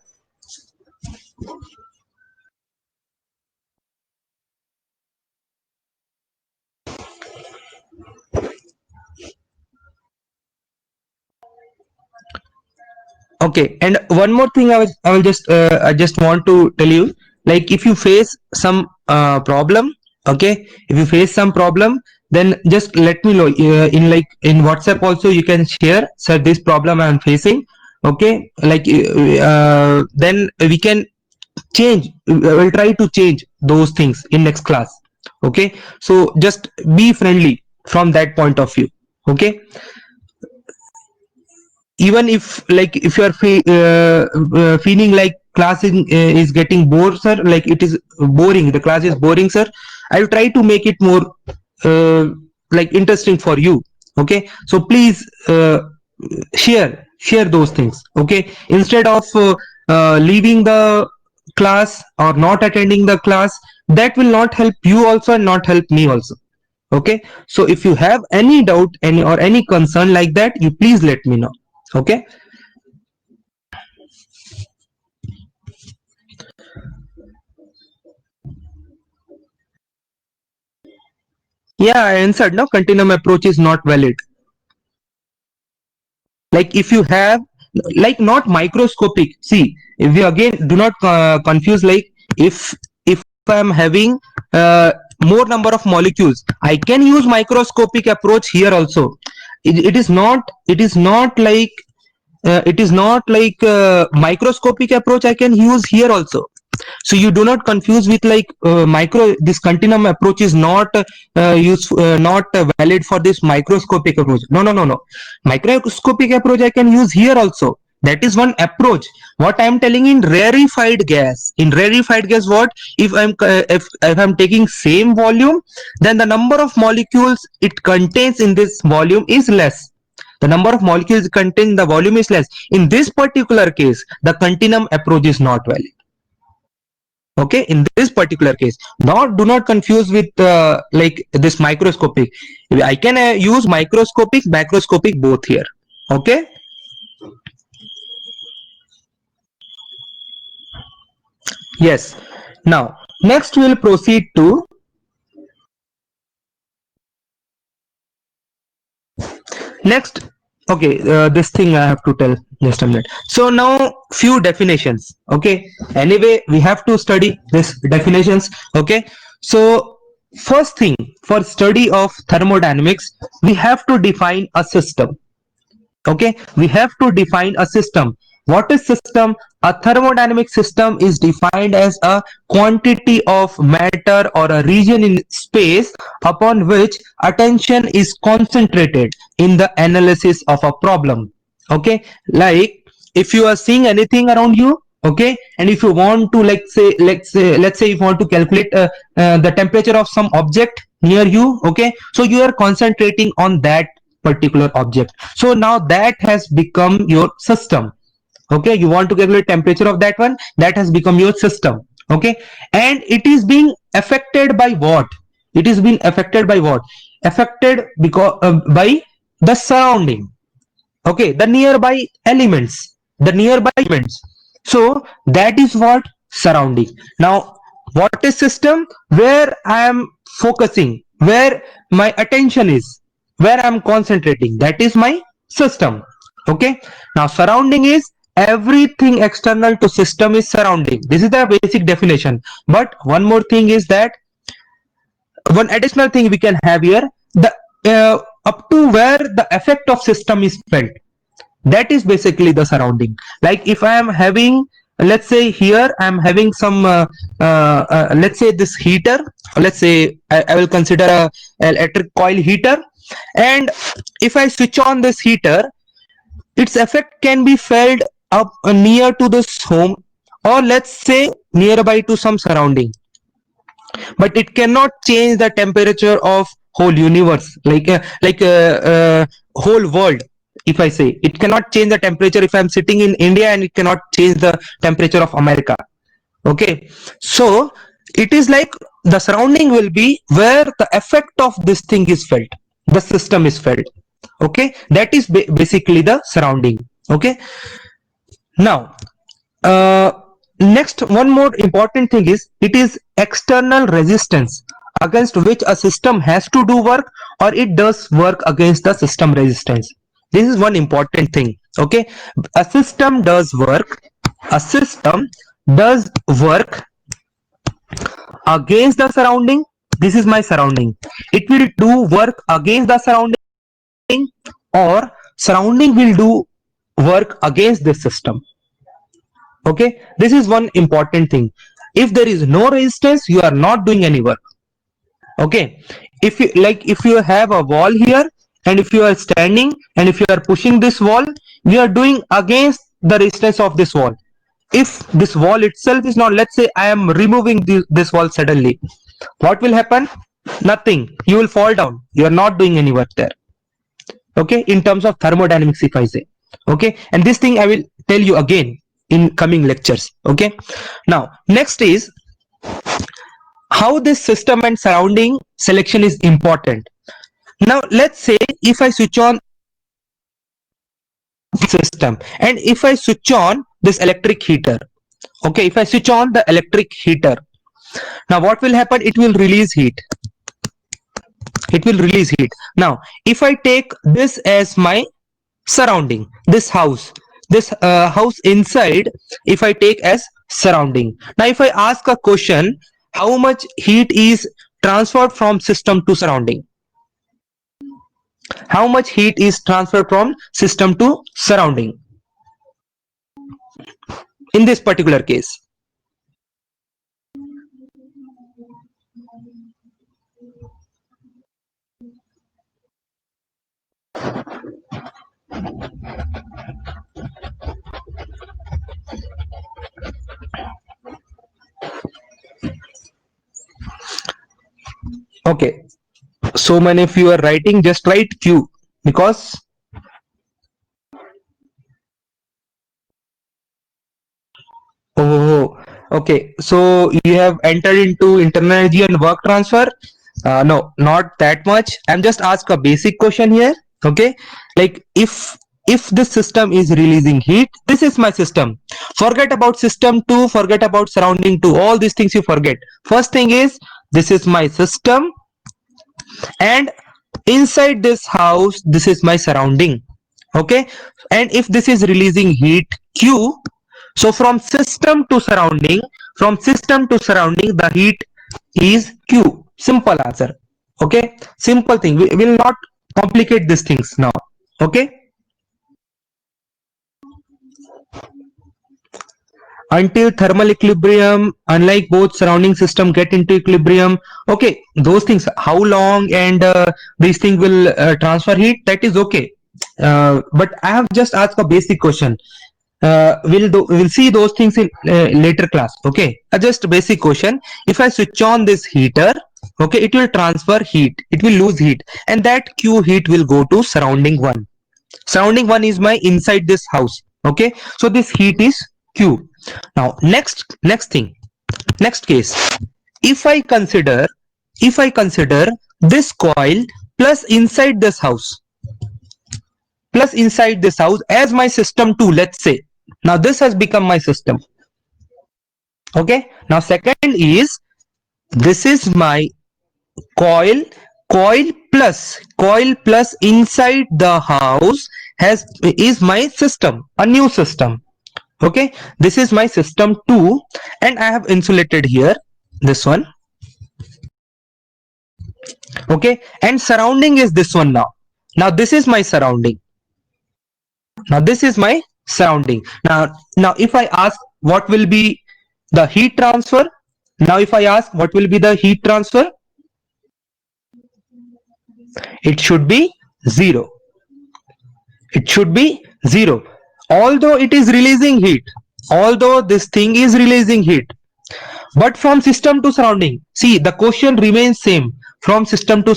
Okay, and one more thing I will just I just want to tell you, like if you face some problem, okay, if you face some problem, then just let me know in like in WhatsApp also you can share, sir, this problem I am facing. Okay, like then we can change, we'll try to change those things in next class. Okay, so just be friendly from that point of view. Okay, even if like if you are feeling like class is getting bored, sir, like it is boring, the class is boring, sir, I will try to make it more uh, like interesting for you. Okay, so please share those things. Okay, instead of leaving the class or not attending the class, that will not help you also and not help me also. Okay, so if you have any doubt, any or any concern like that, you please let me know. Okay, Yeah, I answered. No, continuum approach is not valid. Like if you have, like not microscopic. See, if you again do not confuse, like if I'm having more number of molecules, I can use microscopic approach here also. It is not like microscopic approach I can use here also. So you do not confuse with like micro, this continuum approach is not not valid for this microscopic approach. No, no, no, no. Microscopic approach I can use here also. That is one approach. What I am telling, in rarefied gas, what if I'm taking same volume, then the number of molecules it contains in this volume is less. The number of molecules contained in the volume is less. In this particular case, the continuum approach is not valid. Okay, in this particular case, do not confuse with like this microscopic. I can use microscopic, macroscopic both here. Okay. Yes. Now next we'll proceed to next. Okay, this thing I have to tell, just a minute. So now few definitions. Okay, anyway we have to study this definitions. Okay, so first thing, for study of thermodynamics we have to define a system. Okay, we have to define a system. What is system? A thermodynamic system is defined as a quantity of matter or a region in space upon which attention is concentrated in the analysis of a problem. Okay, like if you are seeing anything around you, okay, and if you want to, like say, let's say you want to calculate the temperature of some object near you, okay, so you are concentrating on that particular object. So now that has become your system. Okay, you want to calculate temperature of that one, that has become your system. Okay, and it is being affected by what? It is being affected by what? Affected because by the surrounding. Okay, the nearby elements, so that is what surrounding. Now what is system? Where I am focusing, where my attention is, where I am concentrating, that is my system. Okay, now surrounding is everything external to system is surrounding. This is the basic definition. But one more thing is that, one additional thing we can have here, the up to where the effect of system is felt, that is basically the surrounding. Like if I am having, let's say here I am having some let's say this heater, let's say I will consider a electric coil heater, and if I switch on this heater, its effect can be felt up near to this home, or let's say nearby to some surrounding, but it cannot change the temperature of whole universe, whole world. If I say, it cannot change the temperature if I'm sitting in India, and it cannot change the temperature of America. Okay, so it is like the surrounding will be where the effect of this thing is felt, the system is felt. Okay, that is basically the surrounding. Okay, now next, one more important thing is, it is external resistance against which a system has to do work, or it does work against the system resistance. This is one important thing. Okay, a system does work, a system does work against the surrounding. This is my surrounding. It will do work against the surrounding, or surrounding will do work against this system. Okay, this is one important thing. If there is no resistance, you are not doing any work. Okay, if you like, if you have a wall here, and if you are standing, and if you are pushing this wall, you are doing against the resistance of this wall. If this wall itself is not, let's say I am removing this wall suddenly, what will happen? Nothing. You will fall down. You are not doing any work there. Okay, in terms of thermodynamics, if I say. Okay, and this thing I will tell you again in coming lectures. Okay, now next is how this system and surrounding selection is important. Now let's say if I switch on system, and if I switch on this electric heater. Okay, if I switch on the electric heater, now what will happen? It will release heat. It will release heat. Now, if I take this as my surrounding, this house, this house inside, if I take as surrounding. Now, if I ask a question, how much heat is transferred from system to surrounding? How much heat is transferred from system to surrounding in this particular case? Okay, so many of you are writing, just write Q, because oh, okay. So you have entered into internal energy and work transfer. No, not that much. I'm just ask a basic question here. Okay, like if this system is releasing heat, this is my system. Forget about system two. Forget about surrounding two. All these things you forget. First thing is this is my system, and inside this house, this is my surrounding. Okay, and if this is releasing heat Q, so from system to surrounding, the heat is Q. Simple answer. Okay, simple thing. We will not complicate these things now. Okay, until thermal equilibrium, unlike both surrounding system get into equilibrium. Okay, those things, how long and these things will transfer heat, that is okay. But I have just asked a basic question. We'll see those things in later class. Okay, just basic question. If I switch on this heater, okay, it will transfer heat, it will lose heat, and that Q heat will go to surrounding one. Surrounding one is my inside this house. Okay, so this heat is Q. Now next thing, next case, if I consider this coil plus inside this house, as my system 2, let's say. Now this has become my system. Okay, now second is this is my coil plus inside the house is my system, a new system. Okay, this is my system 2, and I have insulated here this one. Okay, and surrounding is this one. Now this is my surrounding. Now this is my surrounding. Now if I ask what will be the heat transfer, it should be 0. It should be 0. Although it is releasing heat, although this thing is releasing heat, but from system to surrounding, see, the question remains same, from system to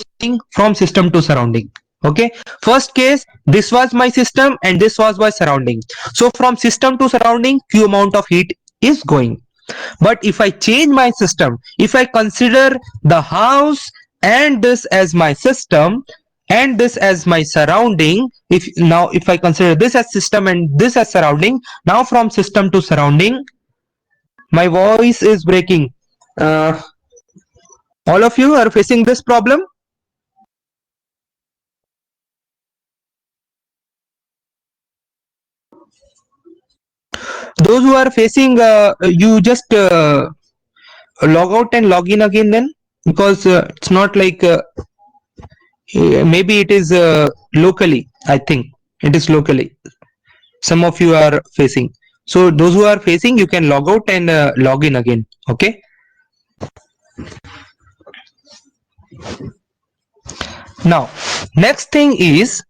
surrounding. Okay, first case, this was my system and this was my surrounding. So from system to surrounding, Q amount of heat is going. But if I change my system, if I consider the house and this as my system and this as my surrounding, if I consider this as system and this as surrounding, now from system to surrounding, my voice is breaking. All of you are facing this problem? Those who are facing, you just log out and log in again then, because it's not like maybe it is locally. I think it is locally. Some of you are facing. So those who are facing, you can log out and log in again. Okay. Now, next thing is,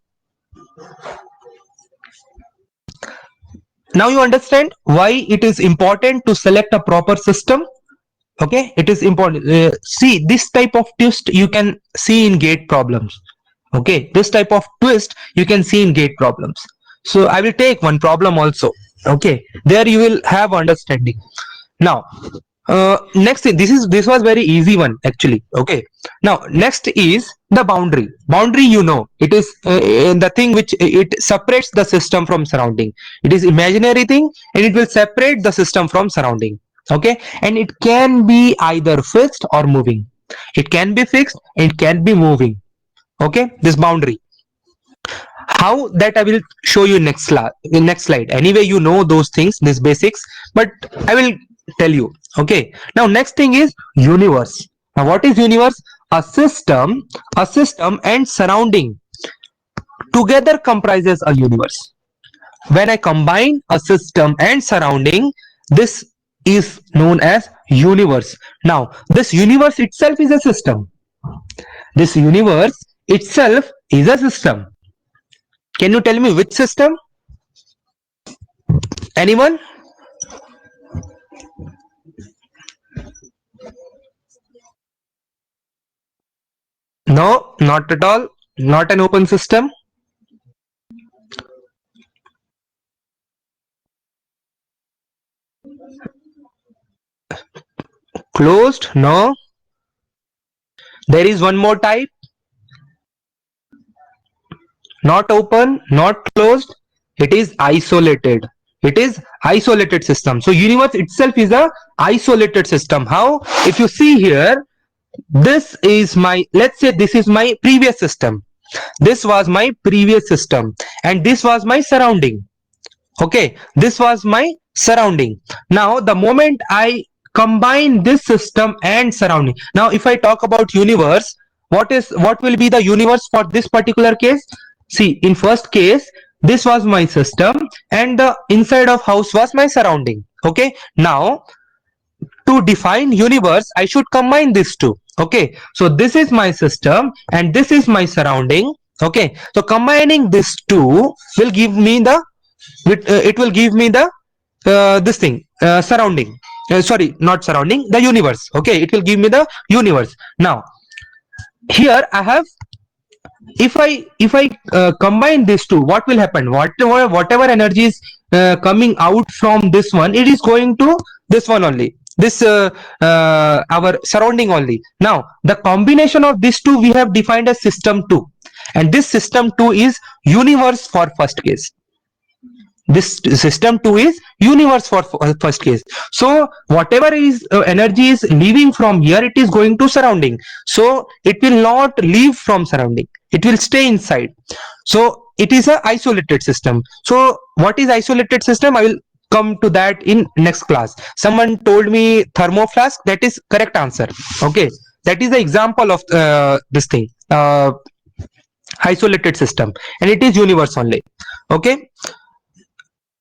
now you understand why it is important to select a proper system. Okay, it is important. See, this type of twist you can see in gate problems. Okay, this type of twist you can see in gate problems. So I will take one problem also. Okay, there you will have understanding. Now next thing, this was very easy one actually. Okay, now next is the boundary. You know, it is the thing which it separates the system from surrounding. It is imaginary thing, and it will separate the system from surrounding. Okay, and it can be either fixed or moving. It can be fixed, it can be moving. Okay, this boundary. How that I will show you next slide. Anyway, you know those things, these basics, but I will tell you. Okay, now next thing is universe. Now what is universe? A system and surrounding together comprises a universe. When I combine a system and surrounding, this is known as universe. Now this universe itself is a system. This universe itself is a system. Can you tell me which system? Anyone? No, not at all. Not an open system. Closed? No. There is one more type. Not open, not closed. It is isolated. It is isolated system. So universe itself is a isolated system. How? If you see here, this is my, let's say this is my previous system. This was my previous system and this was my surrounding. Okay, this was my surrounding. Now the moment I combine this system and surrounding, now if I talk about universe, what will be the universe for this particular case? See, in first case this was my system and the inside of house was my surrounding. Okay, now to define universe I should combine these two. Okay, so this is my system and this is my surrounding. Okay, so combining these two will give me the it will give me the this thing surrounding, sorry, not surrounding, the universe. Okay, it will give me the universe. Now here I have, if I combine these two, what will happen? Whatever energy is coming out from this one, it is going to this one only, this our surrounding only. Now the combination of these two we have defined as system 2, and this system 2 is universe for first case. This system 2 is universe for first case. So whatever is energy is leaving from here, it is going to surrounding. So it will not leave from surrounding, it will stay inside. So it is a isolated system. So what is isolated system? I will come to that in next class. Someone told me thermoflask, that is correct answer. Okay, that is the example of this thing, isolated system, and it is universe only. Okay,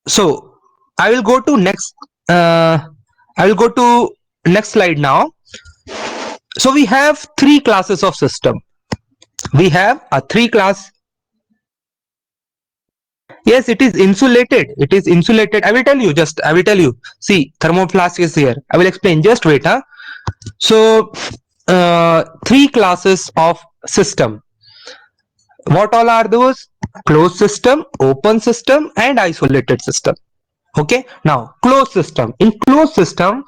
so I will go to next next slide now. So we have three classes of system. We have a three class. Yes, it is insulated. It is insulated. I will tell you, see, thermoflask is here. I will explain, just wait. So three classes of system. What all are those? Closed system, open system, and isolated system. Okay, now closed system. In closed system,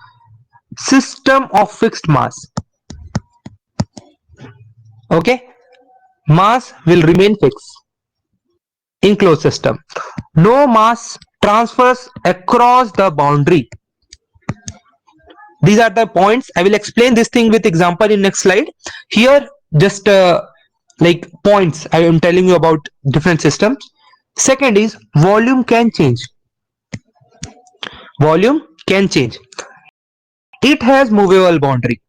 system of fixed mass. Okay, mass will remain fixed in closed system. No mass transfers across the boundary. These are the points. I will explain this thing with example in next slide. Here just like points I am telling you about different systems. Second is volume can change. Volume can change. It has movable boundary.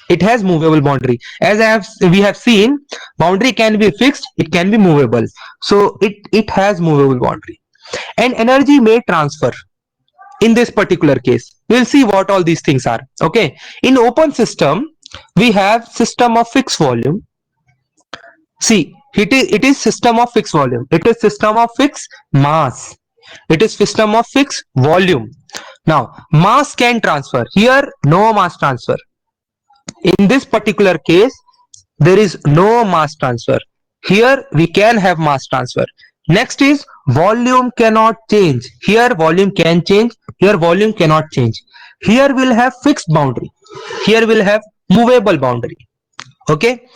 It has movable boundary. As we have seen, boundary can be fixed, it can be movable. So it has movable boundary. And energy may transfer. In this particular case, we'll see what all these things are. Okay, in open system, we have system of fixed volume. See, it is system of fixed volume. It is system of fixed mass. It is system of fixed volume. Now, mass can transfer. Here, no mass transfer. In this particular case, there is no mass transfer. Here, we can have mass transfer. Next is volume cannot change. Here, volume can change. Here, volume cannot change. Here, we'll have fixed boundary. Here, we'll have movable boundary. Okay.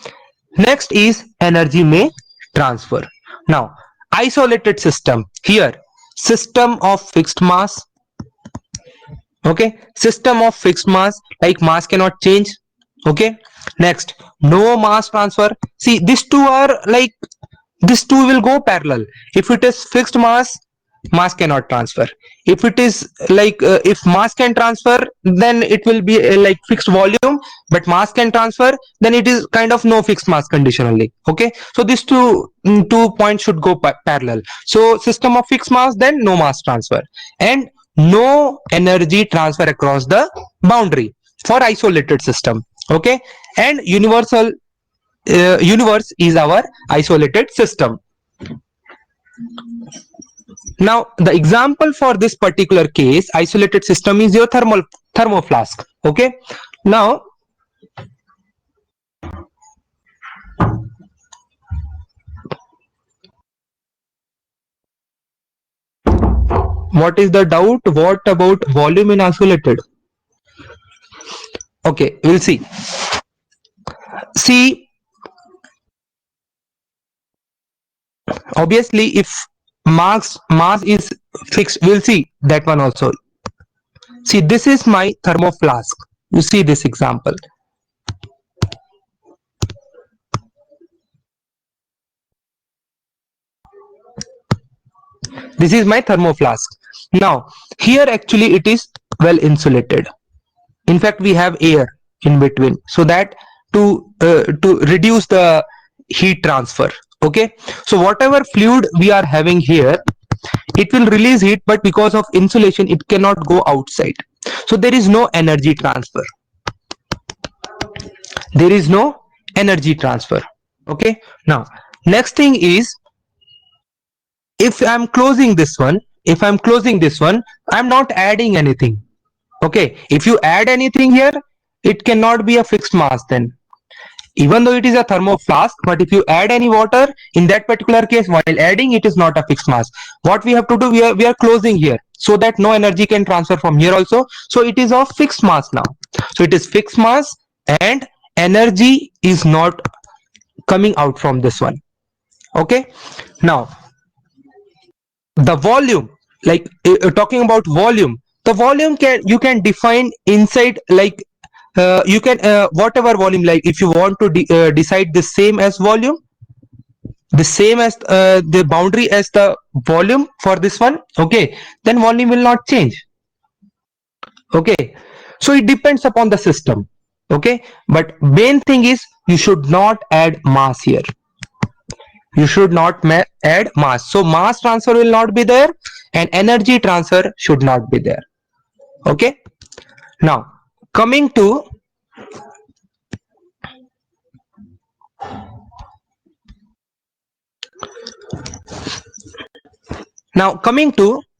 Next is energy may transfer. Now, isolated system. Here, system of fixed mass. Okay, system of fixed mass, like mass cannot change. Okay, Next, no mass transfer. See, these two are like, these two will go parallel. If it is fixed mass, mass cannot transfer. If it is like if mass can transfer, then it will be like fixed volume, but mass can transfer, then it is kind of no fixed mass condition only. Okay, so these two points should go parallel. So system of fixed mass, then no mass transfer, and no energy transfer across the boundary for isolated system. Okay, and universe is our isolated system. Now the example for this particular case, isolated system, is your thermoflask. Okay, now what is the doubt? What about volume in isolated? Okay, we'll see. See, obviously if mass is fixed, we'll see that one also. See, this is my thermoflask. You see this example. This is my thermoflask. Now here actually it is well insulated. In fact, we have air in between, so that to reduce the heat transfer. Okay, so whatever fluid we are having here, it will release heat, but because of insulation it cannot go outside, so there is no energy transfer. There is no energy transfer. Okay, now next thing is, if I'm closing this one, I'm not adding anything. Okay, if you add anything here, it cannot be a fixed mass then, even though it is a thermoflask. But if you add any water, in that particular case, while adding, it is not a fixed mass. What we have to do, we are closing here, so that no energy can transfer from here also, so it is of fixed mass now. So it is fixed mass, and energy is not coming out from this one. Okay, now the volume, like talking about volume, the volume you can define inside, like you can whatever volume, like if you want to decide the same as volume, the same as the boundary as the volume for this one. Okay, then volume will not change. Okay, so it depends upon the system. Okay, but main thing is, you should not add mass here. You should not add mass, so mass transfer will not be there, and energy transfer should not be there. Okay, now coming to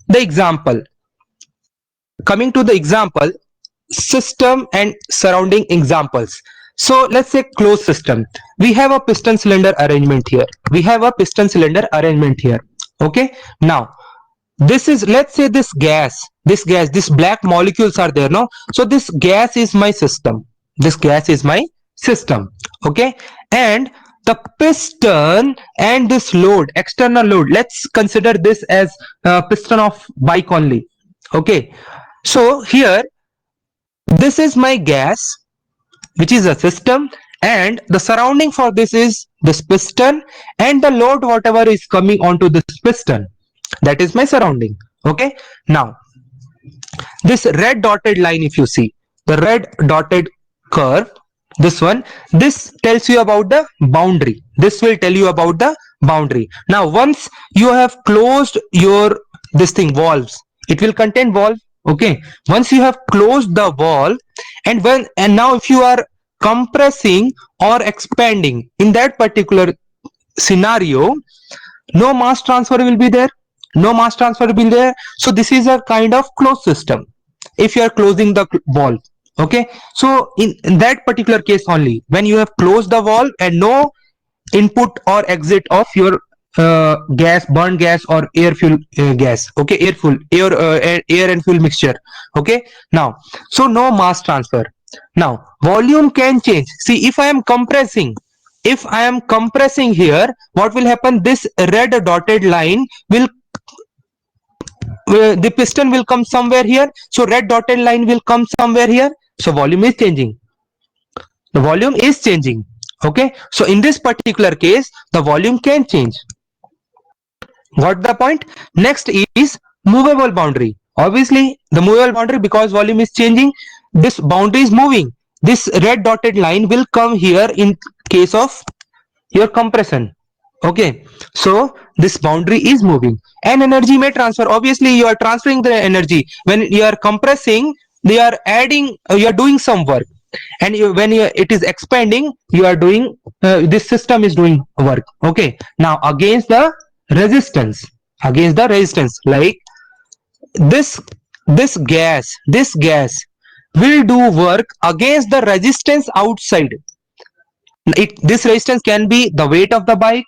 the example, system and surrounding examples. So let's say closed system. We have a piston cylinder arrangement here. Okay, now this is, let's say this gas, this black molecules are there, no? So this gas is my system. Okay, and the piston and this load, external load, let's consider this as piston of bike only. Okay, so here this is my gas, which is a system, and the surrounding for this is this piston, and the load whatever is coming onto this piston, that is my surrounding. Okay, now this red dotted line, if you see the red dotted curve, this tells you about the boundary. This will tell you about the boundary. Now once you have closed your this thing, valves, it will contain valve. Okay, once you have closed the valve, and now if you are compressing or expanding, in that particular scenario, no mass transfer will be there. So this is a kind of closed system if you are closing the valve. Okay, so in that particular case only, when you have closed the valve and no input or exit of your burn gas or air fuel gas. Okay, air and fuel mixture. Okay, now so no mass transfer. Now volume can change. See, if I am compressing here, what will happen? This red dotted line will the piston will come somewhere here, so red dotted line will come somewhere here, so volume is changing. The volume is changing. Okay, so in this particular case the volume can change. Got the point? Next is movable boundary. Obviously the movable boundary, because volume is changing, this boundary is moving. This red dotted line will come here in case of your compression. Okay, so this boundary is moving, and energy may transfer. Obviously you are transferring the energy. When you are compressing, they are adding, you are doing some work, and it is expanding, you are doing, this system is doing work. Okay, now resistance against the resistance, like this this gas will do work against the resistance outside. This resistance can be the weight of the bike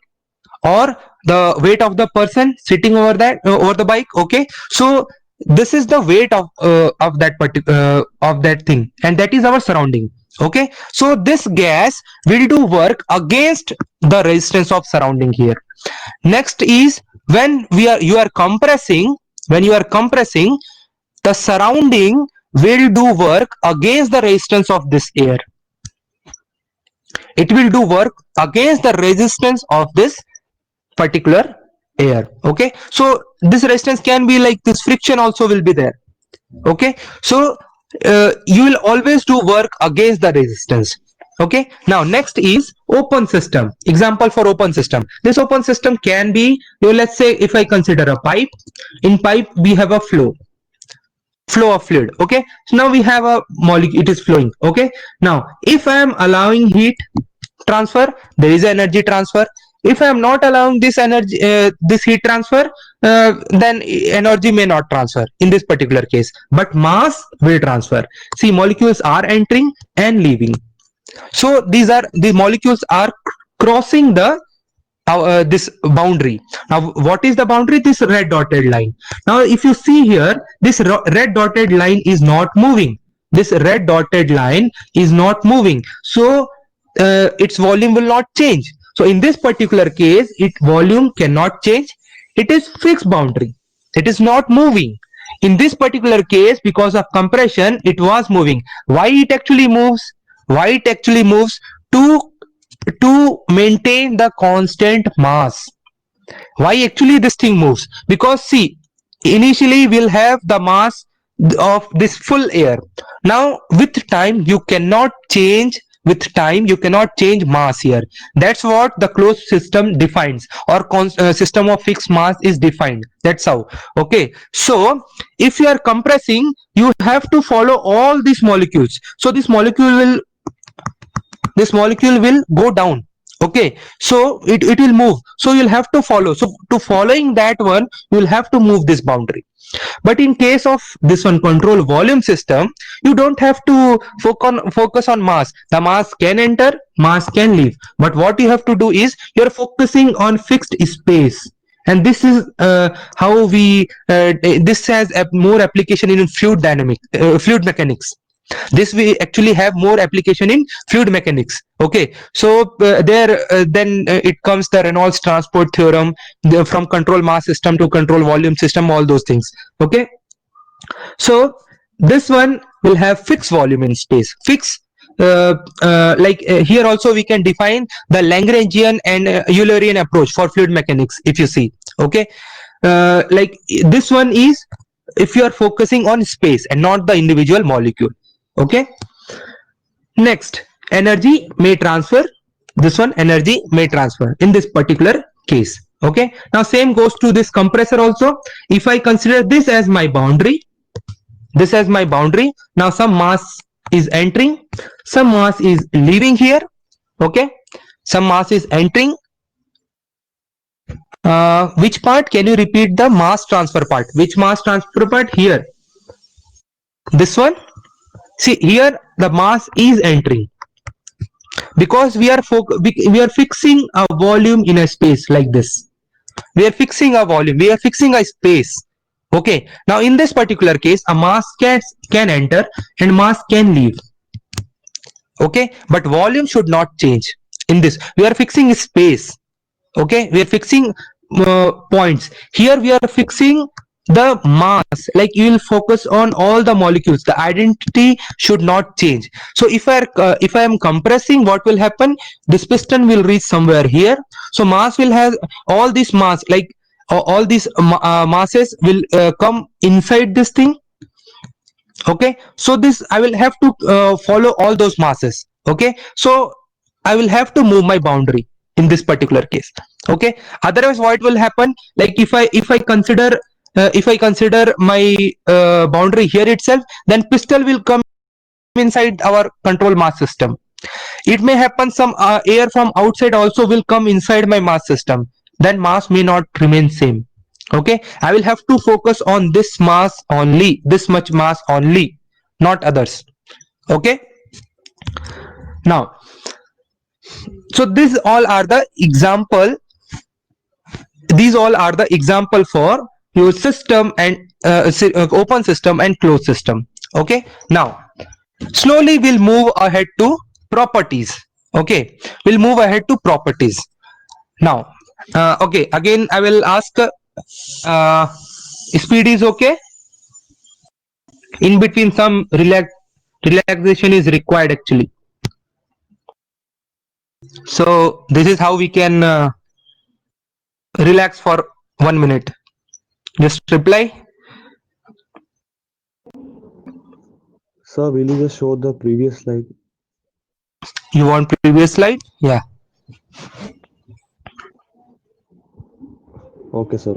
or the weight of the person sitting over over the bike. Okay, so this is the weight of that particular of that thing, and that is our surrounding. Okay, so this gas will do work against the resistance of surrounding here. Next is when you are compressing, the surrounding will do work against the resistance of this air. It will do work against the resistance of this particular air. Okay, so this resistance can be like this, friction also will be there. Okay, so you will always do work against the resistance. Okay, now next is open system. Example for open system. This open system can be, let's say if I consider a pipe. In pipe we have a flow of fluid. Okay, so now we have a molecule, it is flowing. Okay, now if I am allowing heat transfer, there is energy transfer. If I am not allowing this energy, this heat transfer, then energy may not transfer in this particular case, but mass will transfer. See, molecules are entering and leaving. So the molecules are crossing the this boundary. Now what is the boundary? This red dotted line. Now if you see here, this red dotted line is not moving. This red dotted line is not moving. So its volume will not change. So in this particular case, its volume cannot change. It is fixed boundary. It is not moving. In this particular case, because of compression, it was moving. Why it actually moves? Why it actually moves? To maintain the constant mass. Why actually this thing moves? Because see, initially we'll have the mass of this full air. Now with time you cannot change mass here. That's what the closed system defines, or system of fixed mass is defined. That's how. Okay, so if you are compressing, you have to follow all these molecules. So this molecule will go down. Okay, so it will move, so you'll have to follow. So to following that one, you'll have to move this boundary. But in case of this one, control volume system, you don't have to focus on mass. The mass can enter, mass can leave, but what you have to do is you're focusing on fixed space. And this is how this has more application in fluid mechanics. This we actually have more application in fluid mechanics. Okay, so then it comes the Reynolds transport theorem, from control mass system to control volume system, all those things. Okay, so this one will have fixed volume in space. Here also we can define the Lagrangian and Eulerian approach for fluid mechanics, if you see. Okay, like this one is if you are focusing on space and not the individual molecule. Okay, next, energy may transfer. This one, energy may transfer in this particular case. Okay, now same goes to this compressor also. If I consider this as my boundary, now some mass is entering, some mass is leaving here. Okay, some mass is entering. Which part? Can you repeat the mass transfer part? Which mass transfer part? Here, this one. See, here the mass is entering, because we are fixing a volume in a space like this. We are fixing a volume, we are fixing a space. Okay, now in this particular case, a mass can enter and mass can leave. Okay, but volume should not change. In this, we are fixing space. Okay, we are fixing points. Here we are fixing the mass, like you will focus on all the molecules, the identity should not change. So if I am compressing, what will happen, this piston will reach somewhere here, so mass will have all this mass, like all these masses will come inside this thing. Okay, so this I will have to follow all those masses. Okay, so I will have to move my boundary in this particular case. Okay, otherwise what will happen, like if I consider my boundary here itself, then pistol will come inside our control mass system. It may happen some air from outside also will come inside my mass system, then mass may not remain same. Okay, I will have to focus on this mass only, this much mass only, not others. Okay, now, so these all are the example, these all are the example for your system and open system and closed system. Okay, now slowly we'll move ahead to properties. Okay, we'll move ahead to properties now. Okay, again I will ask speed is okay, in between some relaxation is required actually. So this is how we can relax for 1 minute. Just reply. Sir, will you just show the previous slide? You want previous slide? Yeah. Okay, sir.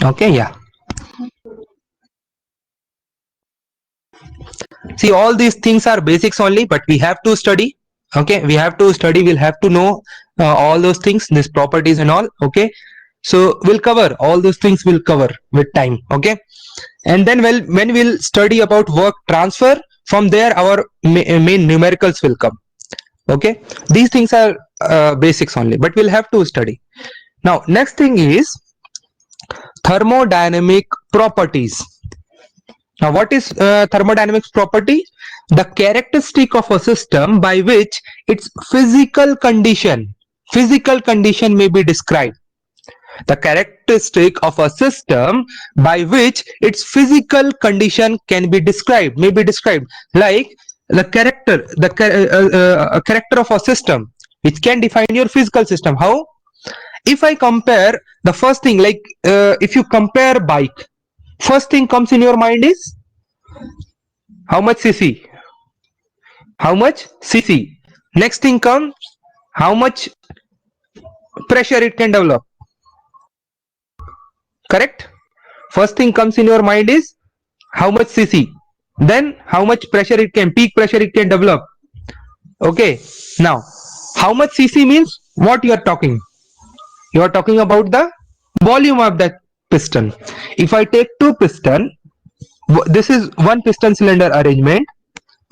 Okay, yeah. See, all these things are basics only, but we have to study. Okay, we have to study, we'll have to know all those things, these properties and all. Okay, so we'll cover all those things, we'll cover with time. Okay, and then when we'll study about work transfer, from there our main numericals will come. Okay, these things are basics only, but we'll have to study. Now next thing is thermodynamic properties. Now what is thermodynamics property? The characteristic of a system by which its physical condition may be described. The characteristic of a system by which its physical condition can be described, may be described, like the character of a system which can define your physical system. How? If I compare the first thing, like if you compare bike, first thing comes in your mind is how much cc, how much cc. Next thing comes how much pressure it can develop. Correct? First thing comes in your mind is how much cc, then how much pressure it can, peak pressure it can develop. Okay, now how much cc means what you are talking? You are talking about the volume of that piston. If I take two piston, this is one piston cylinder arrangement.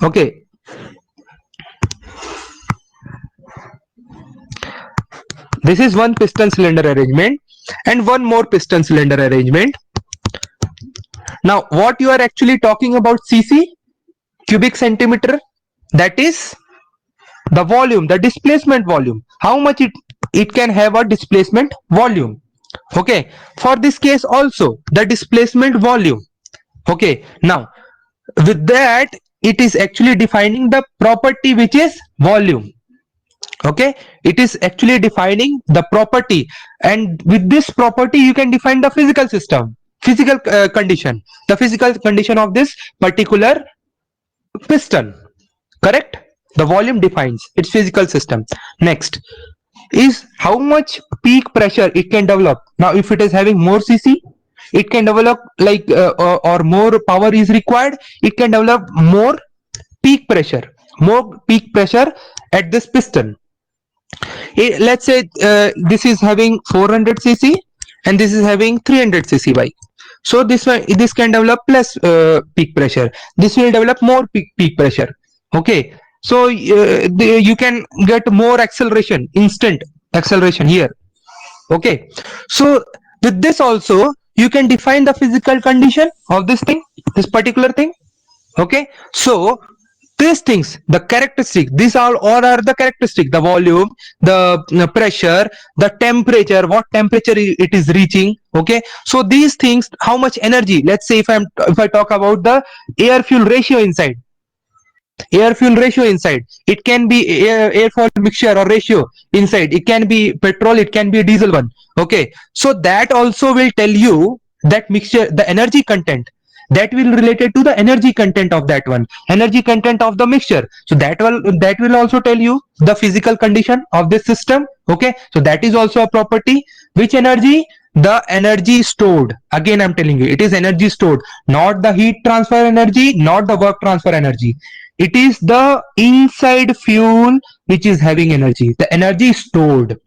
Okay, this is one piston cylinder arrangement and one more piston cylinder arrangement. Now what you are actually talking about, cc, cubic centimeter, that is the volume, the displacement volume, how much it can have a displacement volume. Okay, for this case also the displacement volume. Okay, now with that it is actually defining the property which is volume. Okay, it is actually defining the property, and with this property you can define the physical system, physical condition, the physical condition of this particular piston. Correct? The volume defines its physical system. Next is how much peak pressure it can develop. Now if it is having more cc, it can develop like or more power is required, it can develop more peak pressure, at this piston. Let's say this is having 400 cc and this is having 300 cc bike. So this can develop less peak pressure, this will develop more peak pressure. Okay, so you can get more acceleration, instant acceleration here. Okay, so with this also you can define the physical condition of this thing, this particular thing. Okay, so these things, the characteristic, these are all are the characteristic, the volume, the pressure, the temperature, what temperature it is reaching. Okay, so these things, how much energy, let's say if I talk about the air fuel ratio inside, it can be air fuel mixture or ratio inside, it can be petrol, it can be diesel one. Okay, so that also will tell you that mixture, the energy content, that will related to the energy content of that one, energy content of the mixture. So that will also tell you the physical condition of this system. Okay, so that is also a property. Which energy? The energy stored. Again I'm telling you, it is energy stored, not the heat transfer energy, not the work transfer energy. It is the inside fuel which is having energy, the energy stored.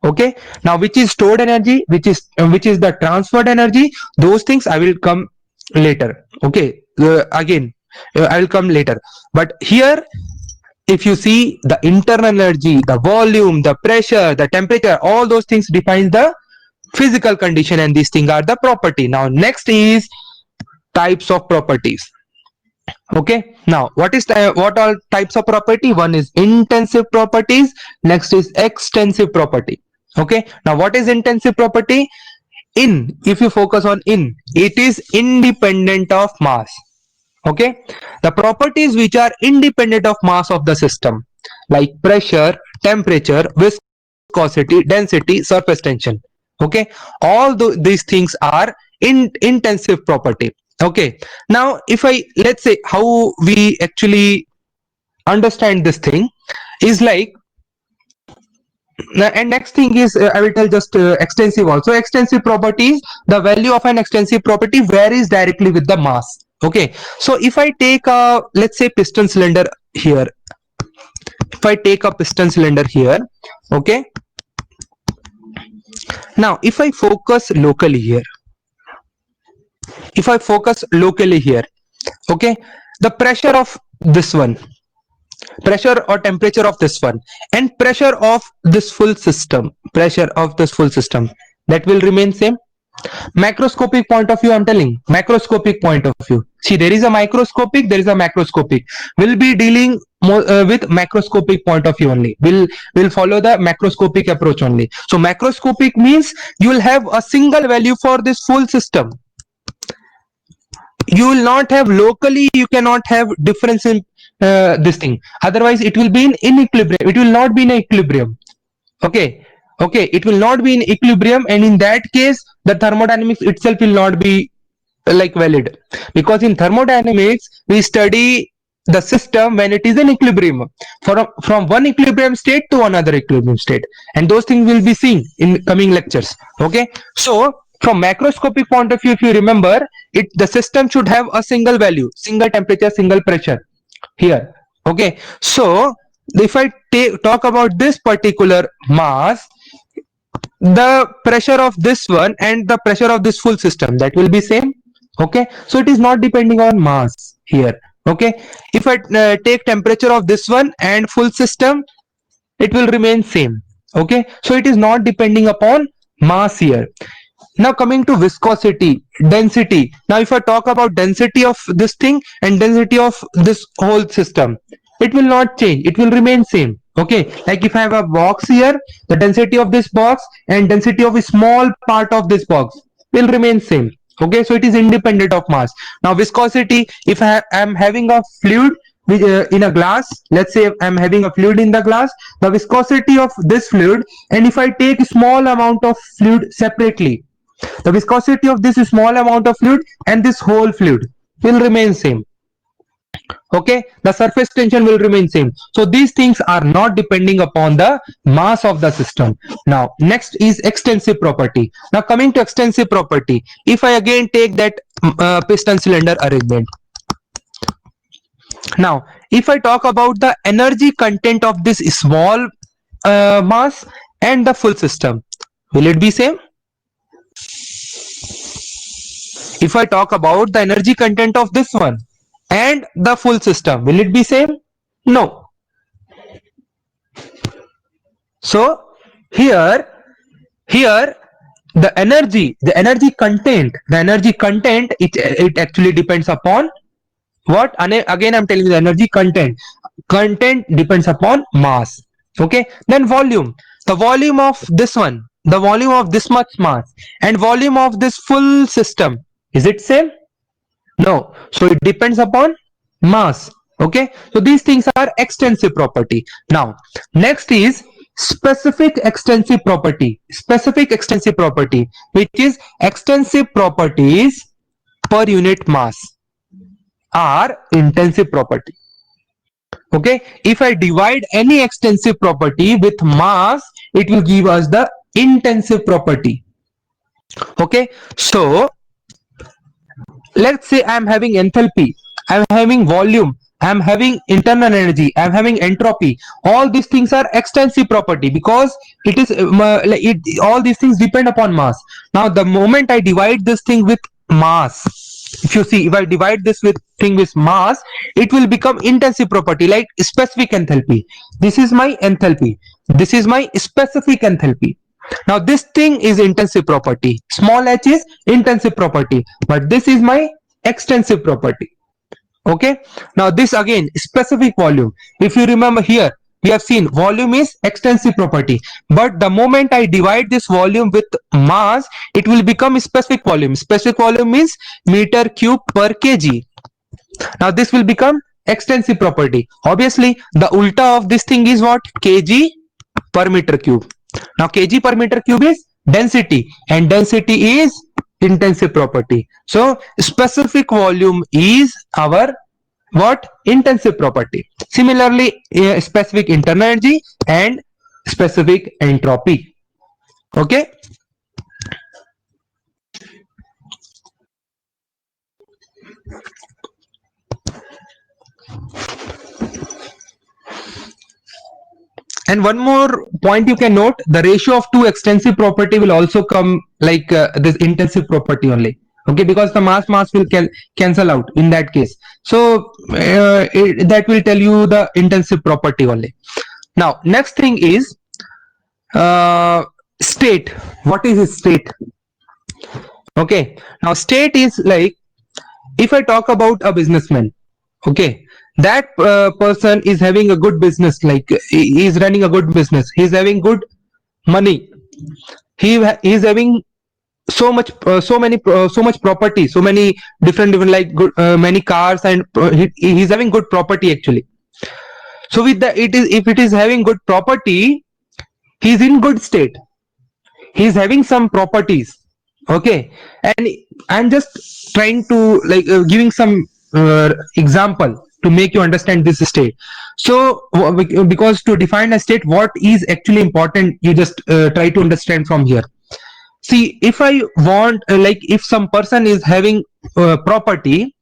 Okay, now which is stored energy, which is the transferred energy, those things I will come later. Okay, again I will come later. But here, if you see, the internal energy, the volume, the pressure, the temperature, all those things defines the physical condition, and these things are the property. Now next is types of properties. Okay, now what are types of property? One is intensive properties, next is extensive property. Okay, now what is intensive property? If you focus on it is independent of mass. Okay, the properties which are independent of mass of the system, like pressure, temperature, viscosity, density, surface tension. Okay, all these things are intensive property. Okay, now if I, let's say, how we actually understand this thing is like, and next thing is I will tell just extensive also. Extensive properties, the value of an extensive property varies directly with the mass. Okay, so if I take a, let's say, piston cylinder here, if I take a piston cylinder here, okay, now if I focus locally here, okay, the pressure of this one, pressure or temperature of this one, and pressure of this full system, that will remain same. Macroscopic point of view, I'm telling, macroscopic point of view. See, there is a microscopic, there is a macroscopic. We'll be dealing more with macroscopic point of view only. We'll follow the macroscopic approach only. So macroscopic means you will have a single value for this full system. You will not have locally, you cannot have difference in this thing, otherwise it will be in inequilibrium, it will not be in equilibrium. Okay, it will not be in equilibrium, and in that case the thermodynamics itself will not be like valid, because in thermodynamics we study the system when it is in equilibrium, from one equilibrium state to another equilibrium state, and those things will be seen in coming lectures. Okay, so from macroscopic point of view, if you remember, the system should have a single value, single temperature, single pressure here. Okay, so if I talk about this particular mass, the pressure of this one and the pressure of this full system, that will be same. Okay, so it is not depending on mass here. Okay, if I take temperature of this one and full system, it will remain same. Okay, so it is not depending upon mass here. Now coming to viscosity, density. Now if I talk about density of this thing and density of this whole system, it will not change, it will remain same. Okay, like if I have a box here, the density of this box and density of a small part of this box will remain same. Okay, so it is independent of mass. Now viscosity, if I am having a fluid in a glass, let's say I'm having a fluid in the glass, the viscosity of this fluid, and if I take a small amount of fluid separately, the viscosity of this small amount of fluid and this whole fluid will remain same. Okay, the surface tension will remain same. So these things are not depending upon the mass of the system. Now next is extensive property. Now coming to extensive property, if I again take that piston cylinder arrangement, now if I talk about the energy content of this small mass and the full system, will it be same? If I talk about the energy content of this one and the full system, will it be same? No. So here the energy content, it actually depends upon What? Again, I'm telling you the energy content. Content depends upon mass. Okay. Then volume. The volume of this one, the volume of this much mass, and volume of this full system. Is it same? No. So it depends upon mass. Okay. So these things are extensive property. Now, next is specific extensive property. Specific extensive property, which is extensive properties per unit mass are intensive property. Okay, if I divide any extensive property with mass, it will give us the intensive property. Okay, so let's say I'm having enthalpy, I'm having volume, I'm having internal energy, I'm having entropy. All these things are extensive property because it is all these things depend upon mass. Now the moment I divide this thing with mass, if you see, if I divide this with thing with mass, it will become intensive property like specific enthalpy. This is my enthalpy, this is my specific enthalpy. Now this thing is intensive property, small h is intensive property, but this is my extensive property. Okay, now this again specific volume. If you remember here, we have seen volume is extensive property, but the moment I divide this volume with mass, it will become specific volume. Specific volume means meter cube per kg. Now this will become extensive property. Obviously the ulta of this thing is what? Kg per meter cube. Now kg per meter cube is density, and density is intensive property. So specific volume is our what? Intensive property. Similarly, specific internal energy and specific entropy. Okay. And one more point you can note, the ratio of two extensive property will also come like this intensive property only. Okay, because the mass will cancel out in that case. So that will tell you the intensive property only. Now next thing is state. What is state? Okay, now state is like, if I talk about a businessman, okay, that person is having a good business, like he is running a good business, he is having good money, he is having so much so much property, so many different like good many cars, and he is having good property actually. So with the, it is, if it is having good property, he is in good state, he is having some properties. Okay, and I'm just trying to like giving some example to make you understand this state. So because to define a state, what is actually important, you just try to understand from here. See, if I want like if some person is having property,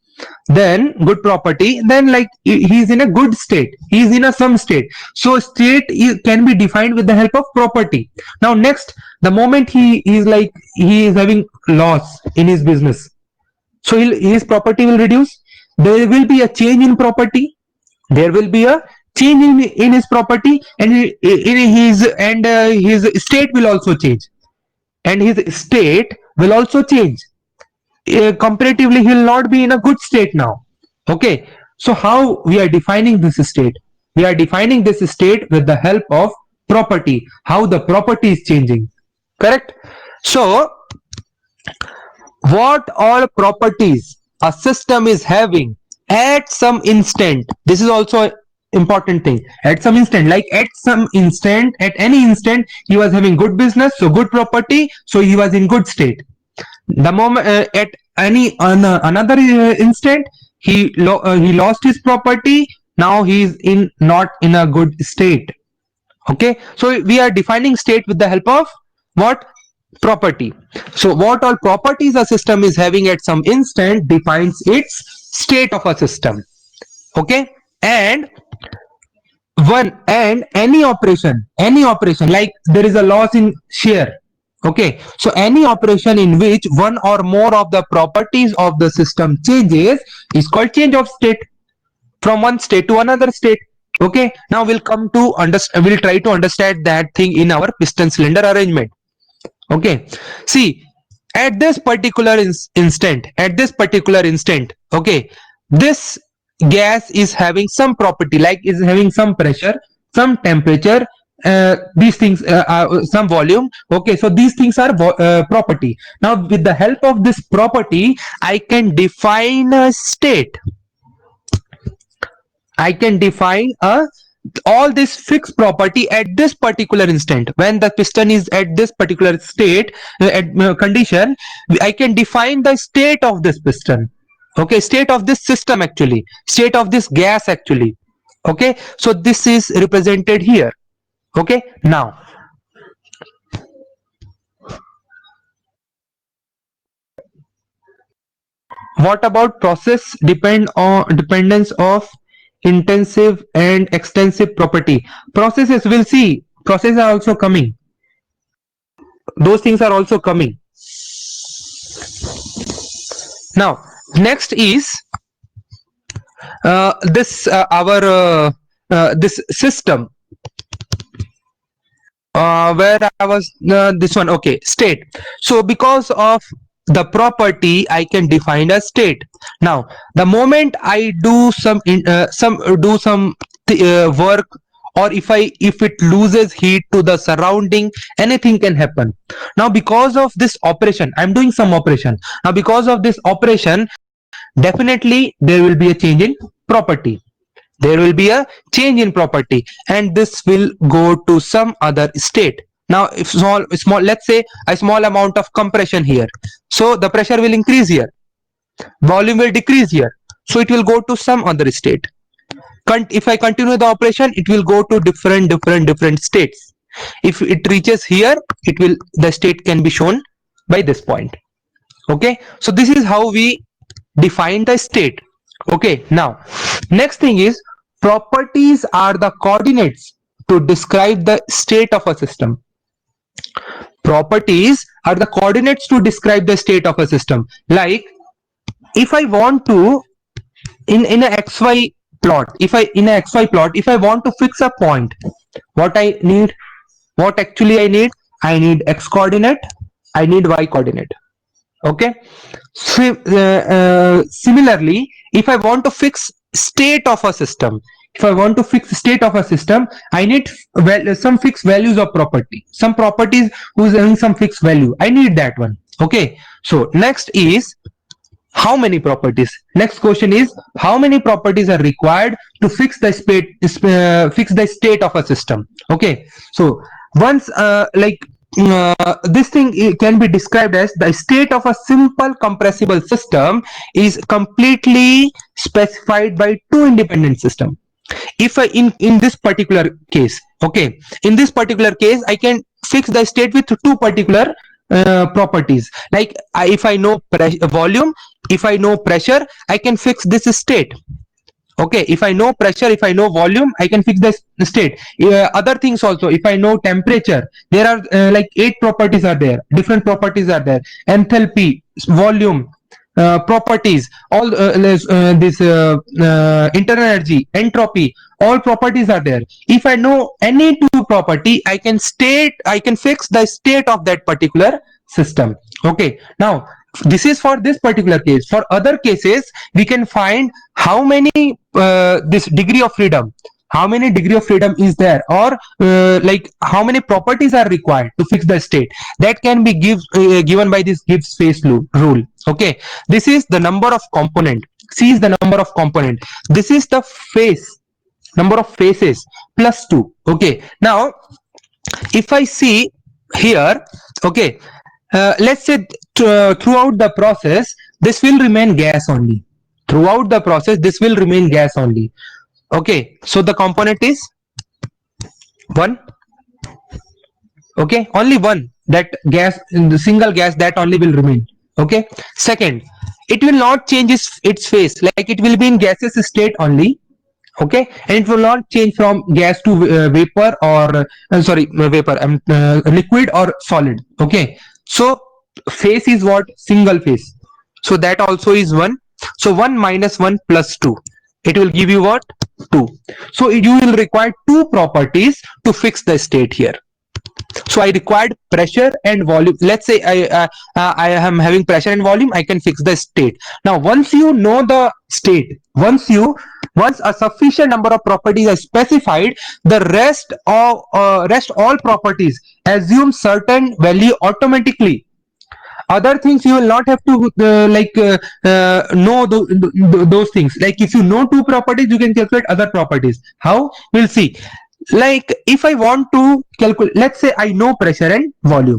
then good property, then like he is in a good state, he is in a some state. So state can be defined with the help of property. Now next, the moment he is like he is having loss in his business, so his property will reduce, there will be a change in property, there will be a change in his property, and his state will also change, and his state will also change. Comparatively, he will not be in a good state now. Okay, so how we are defining this state? We are defining this state with the help of property, how the property is changing. Correct? So what all properties a system is having at some instant, this is also important thing, at some instant, like at some instant, at any instant he was having good business, so good property, so he was in good state. The moment at any another instant he lost his property, now he is in not in a good state. Okay, so we are defining state with the help of what? Property. So what all properties a system is having at some instant defines its state of a system. Okay, and any operation like there is a loss in share. Okay, so any operation in which one or more of the properties of the system changes is called change of state, from one state to another state. Okay, now we'll come to understand, we'll try to understand that thing in our piston cylinder arrangement. Okay, see, at this particular instant, okay, this gas is having some property, like is having some pressure, some temperature, these things, some volume. Okay, so these things are property. Now with the help of this property, I can define a state. I can define all this fixed property at this particular instant. When the piston is at this particular state, condition, I can define the state of this piston. Okay, state of this system, actually state of this gas actually. Okay, so this is represented here. Okay, now what about process dependence of intensive and extensive property? Processes, we'll see, processes are also coming, those things are also coming. Now next is this our this system, where I was, this one. Okay, state. So because of the property, I can define a state. Now the moment I do some work, or if it loses heat to the surrounding, anything can happen. Now because of this operation, I'm doing some operation. Now because of this operation, definitely there will be a change in property. There will be a change in property, and this will go to some other state. Now if small, let's say a small amount of compression here, so the pressure will increase here, volume will decrease here, so it will go to some other state. If I continue the operation, it will go to different states. If it reaches here, the state can be shown by this point. Okay, so this is how we define the state. Okay, now next thing is, properties are the coordinates to describe the state of a system. Properties are the coordinates to describe the state of a system. Like if I want to, in a xy plot, if I want to fix a point, what actually I need x coordinate, I need y coordinate. Okay, so similarly, if I want to fix state of a system, I need some fixed values of property, some properties who's having some fixed value, I need that one. Okay, so next is how many properties. Next question is, how many properties are required to fix the state of a system. Okay, so once this thing can be described as the state of a simple compressible system is completely specified by two independent systems. If I in this particular case, okay, in this particular case, I can fix the state with two particular properties. Like if I know volume, if I know pressure, I can fix this state. Okay, if I know pressure, if I know volume, I can fix the state. Other things also, if I know temperature, there are like 8 properties are there, different properties are there. Enthalpy, volume, properties, all this internal energy, entropy, all properties are there. If I know any two property, I can fix the state of that particular system. Okay, now this is for this particular case. For other cases, we can find how many this degree of freedom, how many degree of freedom is there, or like how many properties are required to fix the state. That can be given by this Gibbs phase rule. Okay, this is the number of component. C is the number of component. This is the phase, number of phases plus 2. Okay, now if I see here, okay, let's say throughout the process, this will remain gas only. Throughout the process, this will remain gas only. Okay, so the component is 1. Okay, only 1, that gas, in the single gas, that only will remain. Okay, second, it will not change its phase, like it will be in gaseous state only. Okay, and it will not change from gas to vapor, or liquid or solid. Okay, so phase is what? Single phase. So that also is 1. So 1 minus 1 plus 2, it will give you what? 2. So you will require two properties to fix the state here. So I required pressure and volume. Let's say I am having pressure and volume, I can fix the state. Now once you know the state, once you Once a sufficient number of properties are specified, the rest all properties assume certain value automatically. Other things you will not have to know those things. Like if you know two properties, you can calculate other properties. How? We'll see. Like if I want to calculate, let's say I know pressure and volume.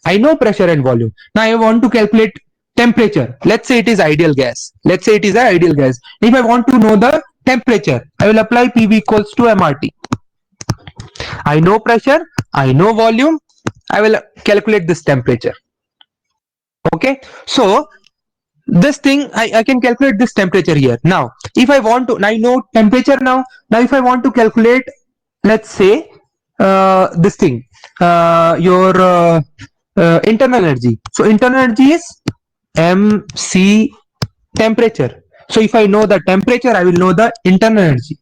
I know pressure and volume. Now I want to calculate temperature. Let's say it is ideal gas. Let's say it is an ideal gas. If I want to know the temperature, I will apply PV equals to MRT. I know pressure, I know volume, I will calculate this temperature. Okay, so this thing I can calculate this temperature here. Now if I want to, I know temperature now if I want to calculate, let's say this thing, your internal energy. So internal energy is MC temperature. So if I know the temperature, I will know the internal energy.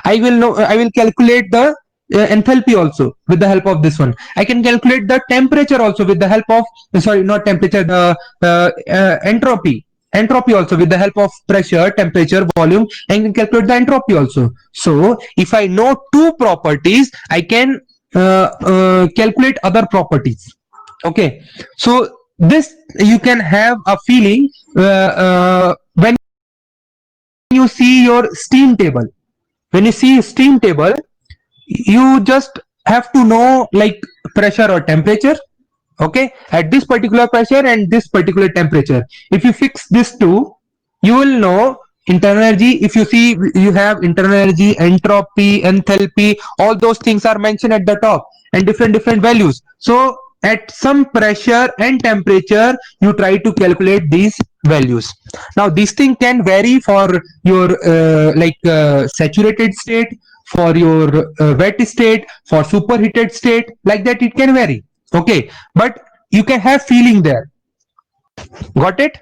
I will calculate the enthalpy also with the help of this one. I can calculate the temperature also with the help of, sorry, not temperature, the entropy also with the help of pressure, temperature, volume, and I can calculate the entropy also. So if I know two properties, I can calculate other properties. Okay, so this you can have a feeling when you see your steam table. When you see steam table, you just have to know like pressure or temperature. Okay, at this particular pressure and this particular temperature. If you fix this two, you will know internal energy. If you see, you have internal energy, entropy, enthalpy, all those things are mentioned at the top and different values. So at some pressure and temperature, you try to calculate these values. Now this thing can vary for your saturated state, for your wet state, for superheated state, like that it can vary. Okay, but you can have feeling there. Got it?